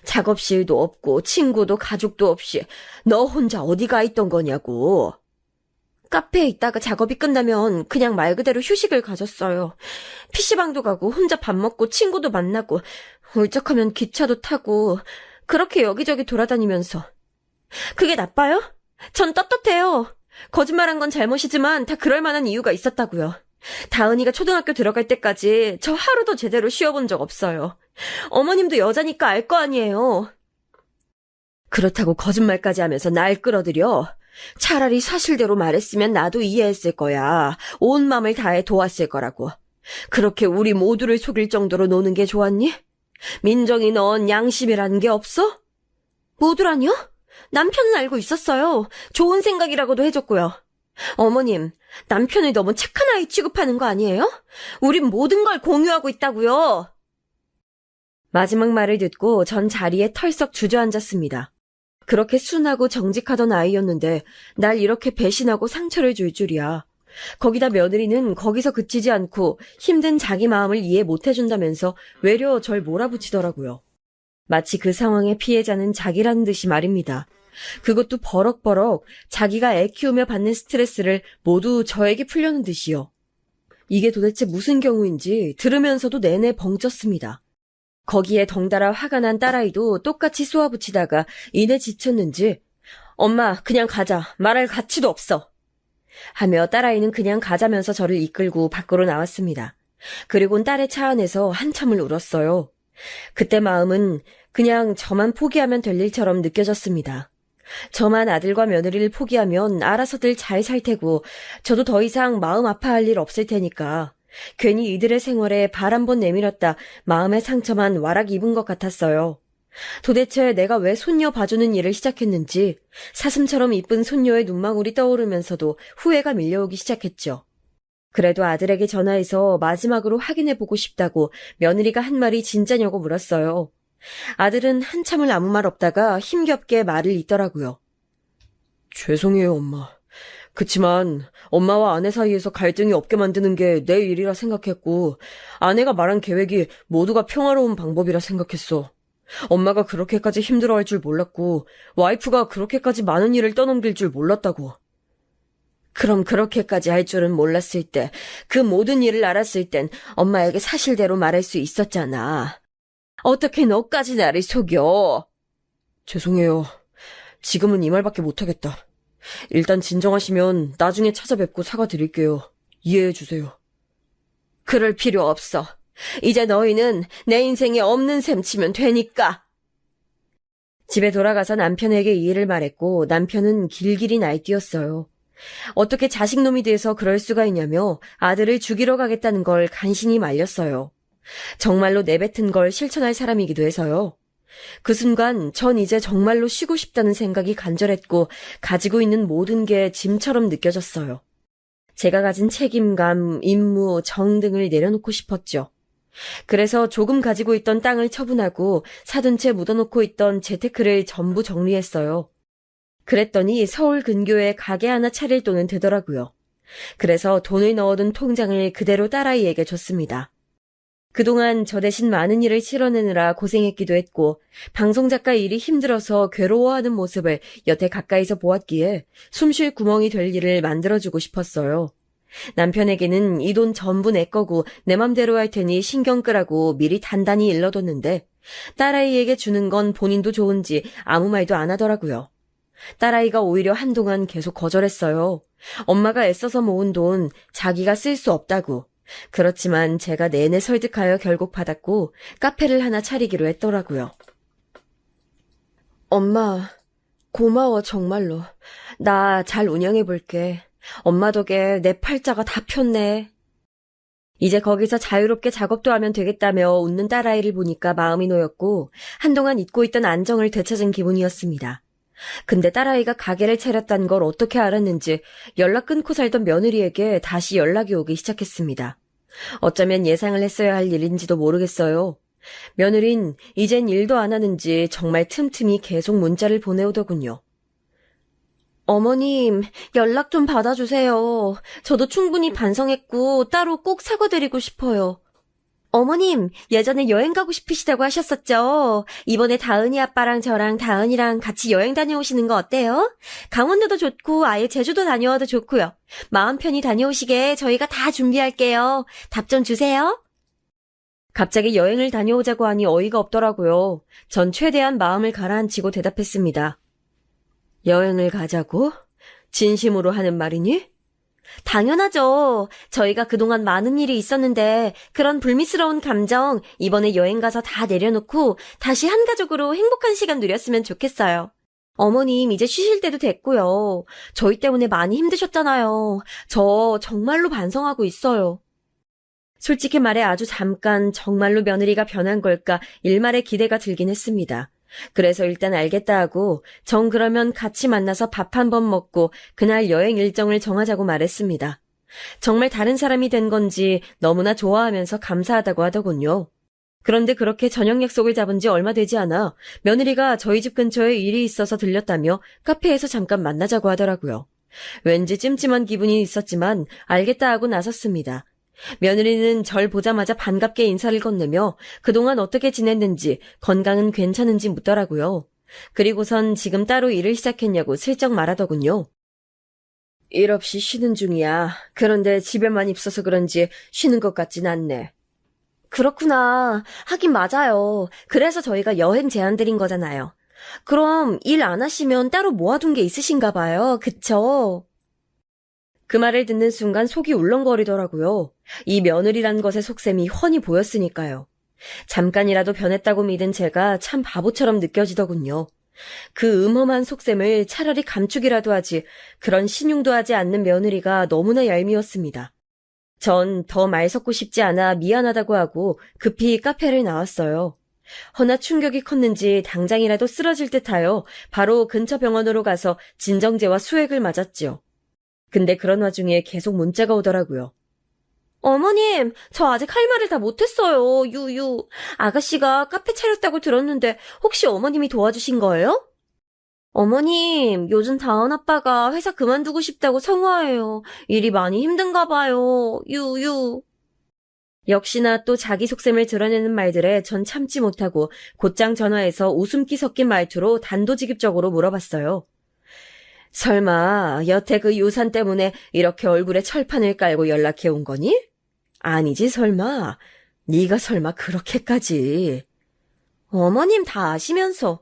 S2: 작업실도 없고 친구도 가족도 없이 너 혼자 어디 가 있던 거냐고. 카페에 있다가 작업이 끝나면 그냥 말 그대로 휴식을 가졌어요. PC방도 가고 혼자 밥 먹고 친구도 만나고 울적하면 기차도 타고 그렇게 여기저기 돌아다니면서. 그게 나빠요? 전 떳떳해요. 거짓말한 건 잘못이지만 다 그럴 만한 이유가 있었다고요. 다은이가 초등학교 들어갈 때까지 저 하루도 제대로 쉬어본 적 없어요. 어머님도 여자니까 알 거 아니에요. 그렇다고 거짓말까지 하면서 날 끌어들여? 차라리 사실대로 말했으면 나도 이해했을 거야. 온 맘을 다해 도왔을 거라고. 그렇게 우리 모두를 속일 정도로 노는 게 좋았니? 민정이 넌 양심이라는 게 없어? 모두라뇨? 남편은 알고 있었어요. 좋은 생각이라고도 해줬고요. 어머님, 남편을 너무 착한 아이 취급하는 거 아니에요? 우린 모든 걸 공유하고 있다고요. 마지막 말을 듣고 전 자리에 털썩 주저앉았습니다. 그렇게 순하고 정직하던 아이였는데 날 이렇게 배신하고 상처를 줄 줄이야. 거기다 며느리는 거기서 그치지 않고 힘든 자기 마음을 이해 못해준다면서 외려 절 몰아붙이더라고요. 마치 그 상황의 피해자는 자기라는 듯이 말입니다. 그것도 버럭버럭 자기가 애 키우며 받는 스트레스를 모두 저에게 풀려는 듯이요. 이게 도대체 무슨 경우인지 들으면서도 내내 벙쪘습니다. 거기에 덩달아 화가 난 딸아이도 똑같이 쏘아붙이다가 이내 지쳤는지 엄마 그냥 가자. 말할 가치도 없어. 하며 딸아이는 그냥 가자면서 저를 이끌고 밖으로 나왔습니다. 그리곤 딸의 차 안에서 한참을 울었어요. 그때 마음은 그냥 저만 포기하면 될 일처럼 느껴졌습니다. 저만 아들과 며느리를 포기하면 알아서들 잘 살 테고 저도 더 이상 마음 아파할 일 없을 테니까 괜히 이들의 생활에 발 한 번 내밀었다 마음의 상처만 와락 입은 것 같았어요. 도대체 내가 왜 손녀 봐주는 일을 시작했는지 사슴처럼 이쁜 손녀의 눈망울이 떠오르면서도 후회가 밀려오기 시작했죠. 그래도 아들에게 전화해서 마지막으로 확인해보고 싶다고 며느리가 한 말이 진짜냐고 물었어요. 아들은 한참을 아무 말 없다가 힘겹게 말을 잇더라고요. 죄송해요, 엄마. 그치만 엄마와 아내 사이에서 갈등이 없게 만드는 게 내 일이라 생각했고 아내가 말한 계획이 모두가 평화로운 방법이라 생각했어. 엄마가 그렇게까지 힘들어할 줄 몰랐고 와이프가 그렇게까지 많은 일을 떠넘길 줄 몰랐다고. 그럼 그렇게까지 할 줄은 몰랐을 때, 그 모든 일을 알았을 땐 엄마에게 사실대로 말할 수 있었잖아. 어떻게 너까지 나를 속여? 죄송해요. 지금은 이 말밖에 못하겠다. 일단 진정하시면 나중에 찾아뵙고 사과드릴게요. 이해해주세요. 그럴 필요 없어. 이제 너희는 내 인생에 없는 셈 치면 되니까. 집에 돌아가서 남편에게 이 일을 말했고 남편은 길길이 날뛰었어요. 어떻게 자식놈이 돼서 그럴 수가 있냐며 아들을 죽이러 가겠다는 걸 간신히 말렸어요. 정말로 내뱉은 걸 실천할 사람이기도 해서요. 그 순간 전 이제 정말로 쉬고 싶다는 생각이 간절했고 가지고 있는 모든 게 짐처럼 느껴졌어요. 제가 가진 책임감, 임무, 정 등을 내려놓고 싶었죠. 그래서 조금 가지고 있던 땅을 처분하고 사둔 채 묻어놓고 있던 재테크를 전부 정리했어요. 그랬더니 서울 근교에 가게 하나 차릴 돈은 되더라고요. 그래서 돈을 넣어둔 통장을 그대로 딸아이에게 줬습니다. 그동안 저 대신 많은 일을 치러내느라 고생했기도 했고 방송작가 일이 힘들어서 괴로워하는 모습을 여태 가까이서 보았기에 숨쉴 구멍이 될 일을 만들어주고 싶었어요. 남편에게는 이 돈 전부 내 거고 내 맘대로 할 테니 신경 끄라고 미리 단단히 일러뒀는데 딸아이에게 주는 건 본인도 좋은지 아무 말도 안 하더라고요. 딸아이가 오히려 한동안 계속 거절했어요. 엄마가 애써서 모은 돈 자기가 쓸 수 없다고. 그렇지만 제가 내내 설득하여 결국 받았고 카페를 하나 차리기로 했더라고요. 엄마, 고마워 정말로. 나 잘 운영해볼게. 엄마 덕에 내 팔자가 다 폈네. 이제 거기서 자유롭게 작업도 하면 되겠다며 웃는 딸아이를 보니까 마음이 놓였고 한동안 잊고 있던 안정을 되찾은 기분이었습니다. 근데 딸아이가 가게를 차렸다는 걸 어떻게 알았는지 연락 끊고 살던 며느리에게 다시 연락이 오기 시작했습니다. 어쩌면 예상을 했어야 할 일인지도 모르겠어요. 며느린 이젠 일도 안 하는지 정말 틈틈이 계속 문자를 보내오더군요. 어머님, 연락 좀 받아주세요. 저도 충분히 반성했고 따로 꼭 사과드리고 싶어요. 어머님, 예전에 여행 가고 싶으시다고 하셨었죠? 이번에 다은이 아빠랑 저랑 다은이랑 같이 여행 다녀오시는 거 어때요? 강원도도 좋고 아예 제주도 다녀와도 좋고요. 마음 편히 다녀오시게 저희가 다 준비할게요. 답 좀 주세요. 갑자기 여행을 다녀오자고 하니 어이가 없더라고요. 전 최대한 마음을 가라앉히고 대답했습니다. 여행을 가자고? 진심으로 하는 말이니? 당연하죠. 저희가 그동안 많은 일이 있었는데 그런 불미스러운 감정 이번에 여행 가서 다 내려놓고 다시 한 가족으로 행복한 시간 누렸으면 좋겠어요. 어머님 이제 쉬실 때도 됐고요. 저희 때문에 많이 힘드셨잖아요. 저 정말로 반성하고 있어요. 솔직히 말해 아주 잠깐 정말로 며느리가 변한 걸까 일말의 기대가 들긴 했습니다. 그래서 일단 알겠다 하고 정 그러면 같이 만나서 밥 한 번 먹고 그날 여행 일정을 정하자고 말했습니다. 정말 다른 사람이 된 건지 너무나 좋아하면서 감사하다고 하더군요. 그런데 그렇게 저녁 약속을 잡은 지 얼마 되지 않아 며느리가 저희 집 근처에 일이 있어서 들렸다며 카페에서 잠깐 만나자고 하더라고요. 왠지 찜찜한 기분이 있었지만 알겠다 하고 나섰습니다. 며느리는 절 보자마자 반갑게 인사를 건네며 그동안 어떻게 지냈는지 건강은 괜찮은지 묻더라고요. 그리고선 지금 따로 일을 시작했냐고 슬쩍 말하더군요. 일 없이 쉬는 중이야. 그런데 집에만 있어서 그런지 쉬는 것 같진 않네. 그렇구나. 하긴 맞아요. 그래서 저희가 여행 제안 드린 거잖아요. 그럼 일 안 하시면 따로 모아둔 게 있으신가 봐요. 그쵸? 그 말을 듣는 순간 속이 울렁거리더라고요. 이 며느리란 것의 속셈이 훤히 보였으니까요. 잠깐이라도 변했다고 믿은 제가 참 바보처럼 느껴지더군요. 그 음험한 속셈을 차라리 감추기라도 하지 그런 신용도 하지 않는 며느리가 너무나 얄미웠습니다. 전 더 말 섞고 싶지 않아 미안하다고 하고 급히 카페를 나왔어요. 허나 충격이 컸는지 당장이라도 쓰러질 듯하여 바로 근처 병원으로 가서 진정제와 수액을 맞았지요. 근데 그런 와중에 계속 문자가 오더라고요. 어머님, 저 아직 할 말을 다 못했어요. 유유. 아가씨가 카페 차렸다고 들었는데 혹시 어머님이 도와주신 거예요? 어머님, 요즘 다은 아빠가 회사 그만두고 싶다고 성화해요. 일이 많이 힘든가 봐요. 유유. 역시나 또 자기 속셈을 드러내는 말들에 전 참지 못하고 곧장 전화해서 웃음기 섞인 말투로 단도직입적으로 물어봤어요. 설마 여태 그 유산 때문에 이렇게 얼굴에 철판을 깔고 연락해 온 거니? 아니지 설마. 네가 설마 그렇게까지. 어머님 다 아시면서.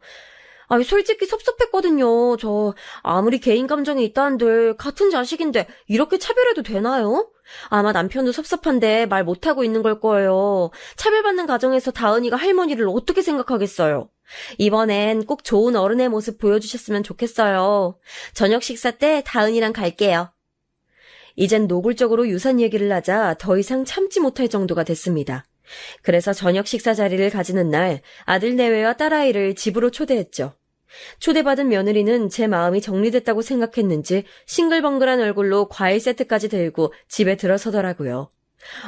S2: 아니 솔직히 섭섭했거든요. 저 아무리 개인 감정이 있다는들 같은 자식인데 이렇게 차별해도 되나요? 아마 남편도 섭섭한데 말 못하고 있는 걸 거예요. 차별받는 가정에서 다은이가 할머니를 어떻게 생각하겠어요? 이번엔 꼭 좋은 어른의 모습 보여주셨으면 좋겠어요. 저녁 식사 때 다은이랑 갈게요. 이젠 노골적으로 유산 얘기를 하자 더 이상 참지 못할 정도가 됐습니다. 그래서 저녁 식사 자리를 가지는 날 아들 내외와 딸아이를 집으로 초대했죠. 초대받은 며느리는 제 마음이 정리됐다고 생각했는지 싱글벙글한 얼굴로 과일 세트까지 들고 집에 들어서더라고요.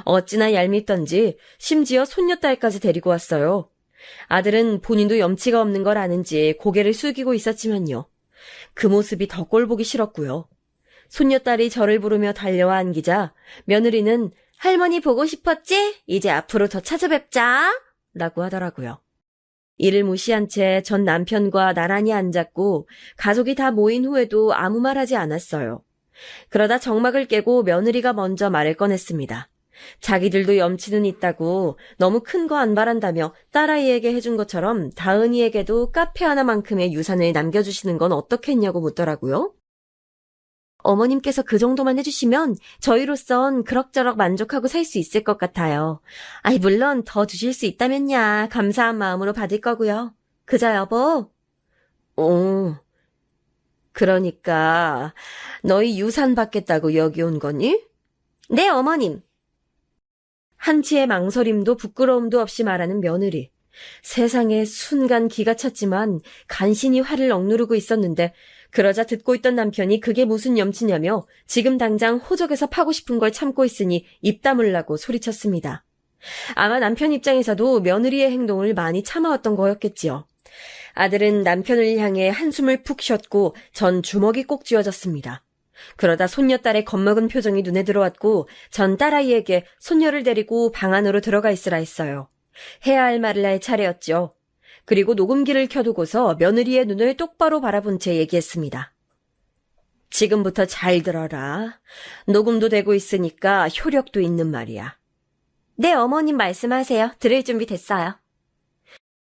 S2: 어찌나 얄밉던지 심지어 손녀딸까지 데리고 왔어요. 아들은 본인도 염치가 없는 걸 아는지 고개를 숙이고 있었지만요. 그 모습이 더 꼴보기 싫었고요. 손녀딸이 저를 부르며 달려와 안기자 며느리는 할머니 보고 싶었지? 이제 앞으로 더 찾아뵙자 라고 하더라고요. 이를 무시한 채 전 남편과 나란히 앉았고 가족이 다 모인 후에도 아무 말 하지 않았어요. 그러다 정막을 깨고 며느리가 먼저 말을 꺼냈습니다. 자기들도 염치는 있다고 너무 큰 거 안 바란다며 딸아이에게 해준 것처럼 다은이에게도 카페 하나만큼의 유산을 남겨주시는 건 어떻겠냐고 묻더라고요. 어머님께서 그 정도만 해주시면 저희로선 그럭저럭 만족하고 살 수 있을 것 같아요. 아이, 물론 더 주실 수 있다면야 감사한 마음으로 받을 거고요. 그저 여보? 그러니까 너희 유산 받겠다고 여기 온 거니? 네, 어머님. 한치의 망설임도 부끄러움도 없이 말하는 며느리. 세상에 순간 기가 찼지만 간신히 화를 억누르고 있었는데 그러자 듣고 있던 남편이 그게 무슨 염치냐며 지금 당장 호적에서 파고 싶은 걸 참고 있으니 입 다물라고 소리쳤습니다. 아마 남편 입장에서도 며느리의 행동을 많이 참아왔던 거였겠지요. 아들은 남편을 향해 한숨을 푹 쉬었고 전 주먹이 꼭 쥐어졌습니다. 그러다 손녀딸의 겁먹은 표정이 눈에 들어왔고 전 딸아이에게 손녀를 데리고 방 안으로 들어가 있으라 했어요. 해야 할 말을 할 차례였죠. 그리고 녹음기를 켜두고서 며느리의 눈을 똑바로 바라본 채 얘기했습니다. 지금부터 잘 들어라. 녹음도 되고 있으니까 효력도 있는 말이야. 네, 어머님 말씀하세요. 들을 준비 됐어요.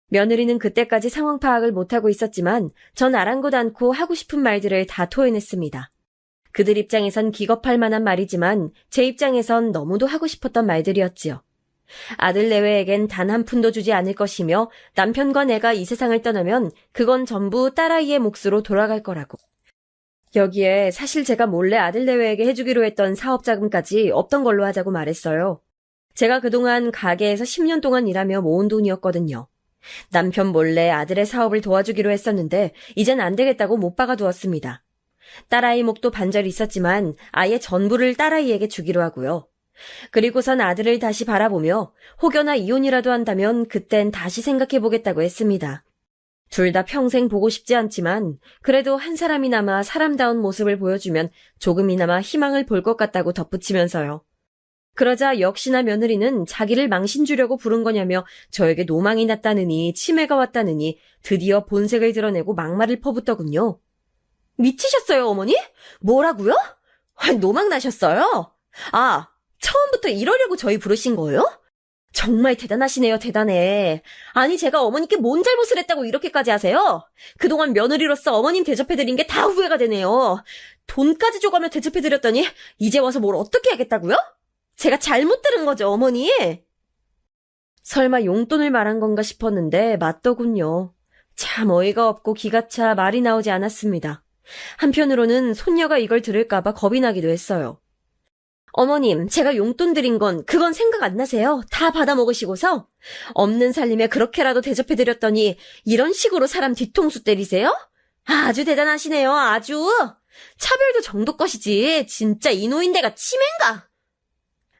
S2: 며느리는 그때까지 상황 파악을 못하고 있었지만 전 아랑곳 않고 하고 싶은 말들을 다 토해냈습니다. 그들 입장에선 기겁할 만한 말이지만 제 입장에선 너무도 하고 싶었던 말들이었지요. 아들 내외에겐 단 한 푼도 주지 않을 것이며 남편과 내가 이 세상을 떠나면 그건 전부 딸아이의 몫으로 돌아갈 거라고. 여기에 사실 제가 몰래 아들 내외에게 해주기로 했던 사업 자금까지 없던 걸로 하자고 말했어요. 제가 그동안 가게에서 10년 동안 일하며 모은 돈이었거든요. 남편 몰래 아들의 사업을 도와주기로 했었는데 이젠 안 되겠다고 못 박아두었습니다. 딸아이 몫도 반절이 있었지만 아예 전부를 딸아이에게 주기로 하고요. 그리고선 아들을 다시 바라보며 혹여나 이혼이라도 한다면 그땐 다시 생각해보겠다고 했습니다. 둘 다 평생 보고 싶지 않지만 그래도 한 사람이나마 사람다운 모습을 보여주면 조금이나마 희망을 볼 것 같다고 덧붙이면서요. 그러자 역시나 며느리는 자기를 망신 주려고 부른 거냐며 저에게 노망이 났다느니 치매가 왔다느니 드디어 본색을 드러내고 막말을 퍼붓더군요. 미치셨어요, 어머니? 뭐라고요? 노망 나셨어요? 아, 처음부터 이러려고 저희 부르신 거예요? 정말 대단하시네요, 대단해. 아니, 제가 어머니께 뭔 잘못을 했다고 이렇게까지 하세요? 그동안 며느리로서 어머님 대접해드린 게 다 후회가 되네요. 돈까지 줘가며 대접해드렸더니 이제 와서 뭘 어떻게 하겠다고요? 제가 잘못 들은 거죠, 어머니? 설마 용돈을 말한 건가 싶었는데 맞더군요. 참 어이가 없고 기가 차 말이 나오지 않았습니다. 한편으로는 손녀가 이걸 들을까봐 겁이 나기도 했어요. 어머님, 제가 용돈 드린 건 그건 생각 안 나세요? 다 받아먹으시고서? 없는 살림에 그렇게라도 대접해드렸더니 이런 식으로 사람 뒤통수 때리세요? 아주 대단하시네요, 아주. 차별도 정도껏이지 진짜 이노인대가 치매인가?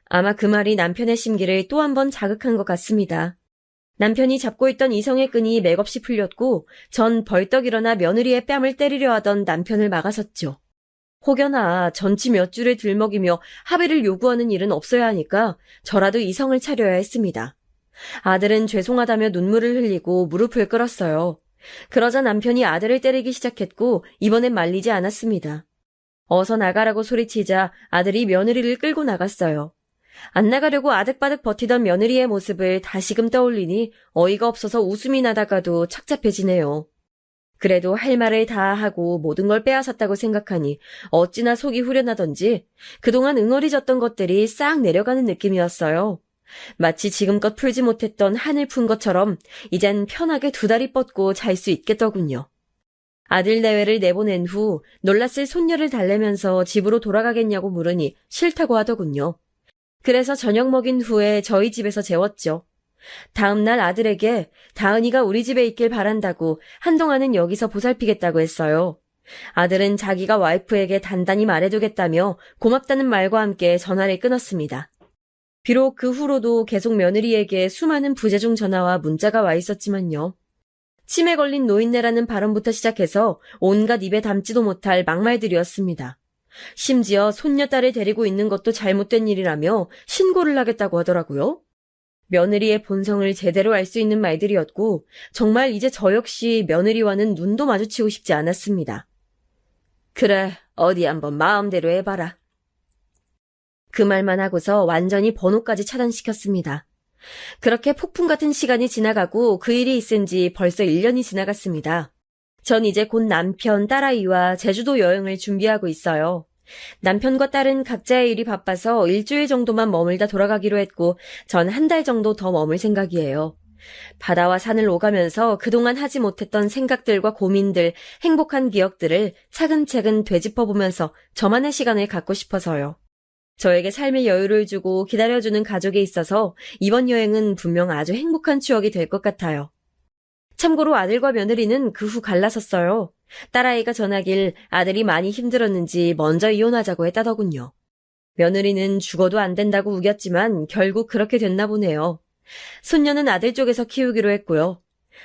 S2: 아마 그 말이 남편의 심기를 또 한 번 자극한 것 같습니다. 남편이 잡고 있던 이성의 끈이 맥없이 풀렸고 전 벌떡 일어나 며느리의 뺨을 때리려 하던 남편을 막아섰죠. 혹여나 전치 몇 줄을 들먹이며 합의를 요구하는 일은 없어야 하니까 저라도 이성을 차려야 했습니다. 아들은 죄송하다며 눈물을 흘리고 무릎을 꿇었어요. 그러자 남편이 아들을 때리기 시작했고 이번엔 말리지 않았습니다. 어서 나가라고 소리치자 아들이 며느리를 끌고 나갔어요. 안 나가려고 아득바득 버티던 며느리의 모습을 다시금 떠올리니 어이가 없어서 웃음이 나다가도 착잡해지네요. 그래도 할 말을 다 하고 모든 걸 빼앗았다고 생각하니 어찌나 속이 후련하던지 그동안 응어리졌던 것들이 싹 내려가는 느낌이었어요. 마치 지금껏 풀지 못했던 한을 푼 것처럼 이젠 편하게 두 다리 뻗고 잘 수 있겠더군요. 아들 내외를 내보낸 후 놀랐을 손녀를 달래면서 집으로 돌아가겠냐고 물으니 싫다고 하더군요. 그래서 저녁 먹인 후에 저희 집에서 재웠죠. 다음날 아들에게 다은이가 우리 집에 있길 바란다고 한동안은 여기서 보살피겠다고 했어요. 아들은 자기가 와이프에게 단단히 말해두겠다며 고맙다는 말과 함께 전화를 끊었습니다. 비록 그 후로도 계속 며느리에게 수많은 부재중 전화와 문자가 와 있었지만요. 치매 걸린 노인네라는 발언부터 시작해서 온갖 입에 담지도 못할 막말들이었습니다. 심지어 손녀딸을 데리고 있는 것도 잘못된 일이라며 신고를 하겠다고 하더라고요. 며느리의 본성을 제대로 알 수 있는 말들이었고 정말 이제 저 역시 며느리와는 눈도 마주치고 싶지 않았습니다. 그래, 어디 한번 마음대로 해봐라. 그 말만 하고서 완전히 번호까지 차단시켰습니다. 그렇게 폭풍 같은 시간이 지나가고 그 일이 있은 지 벌써 1년이 지나갔습니다. 전 이제 곧 남편, 딸아이와 제주도 여행을 준비하고 있어요. 남편과 딸은 각자의 일이 바빠서 일주일 정도만 머물다 돌아가기로 했고 전 한 달 정도 더 머물 생각이에요. 바다와 산을 오가면서 그동안 하지 못했던 생각들과 고민들, 행복한 기억들을 차근차근 되짚어보면서 저만의 시간을 갖고 싶어서요. 저에게 삶의 여유를 주고 기다려주는 가족이 있어서 이번 여행은 분명 아주 행복한 추억이 될 것 같아요. 참고로 아들과 며느리는 그 후 갈라섰어요. 딸아이가 전하길 아들이 많이 힘들었는지 먼저 이혼하자고 했다더군요. 며느리는 죽어도 안 된다고 우겼지만 결국 그렇게 됐나 보네요. 손녀는 아들 쪽에서 키우기로 했고요.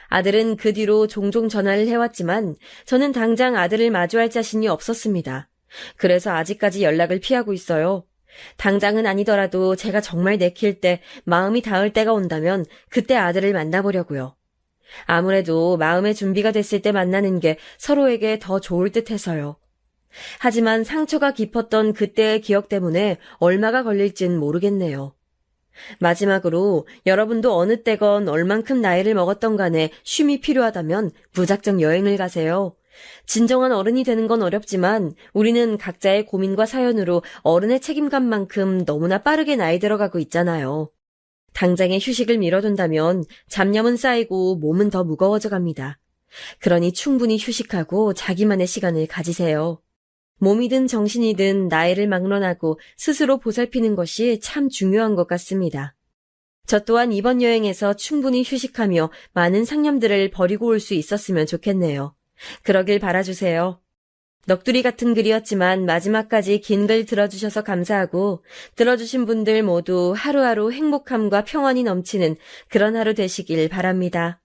S2: 아들은 그 뒤로 종종 전화를 해왔지만 저는 당장 아들을 마주할 자신이 없었습니다. 그래서 아직까지 연락을 피하고 있어요. 당장은 아니더라도 제가 정말 내킬 때 마음이 닿을 때가 온다면 그때 아들을 만나보려고요. 아무래도 마음의 준비가 됐을 때 만나는 게 서로에게 더 좋을 듯 해서요. 하지만 상처가 깊었던 그때의 기억 때문에 얼마가 걸릴진 모르겠네요. 마지막으로 여러분도 어느 때건 얼만큼 나이를 먹었던 간에 쉼이 필요하다면 무작정 여행을 가세요. 진정한 어른이 되는 건 어렵지만 우리는 각자의 고민과 사연으로 어른의 책임감만큼 너무나 빠르게 나이 들어가고 있잖아요. 당장의 휴식을 미뤄둔다면 잡념은 쌓이고 몸은 더 무거워져 갑니다. 그러니 충분히 휴식하고 자기만의 시간을 가지세요. 몸이든 정신이든 나이를 막론하고 스스로 보살피는 것이 참 중요한 것 같습니다. 저 또한 이번 여행에서 충분히 휴식하며 많은 상념들을 버리고 올 수 있었으면 좋겠네요. 그러길 바라주세요. 넋두리 같은 글이었지만 마지막까지 긴 글 들어주셔서 감사하고 들어주신 분들 모두 하루하루 행복함과 평안이 넘치는 그런 하루 되시길 바랍니다.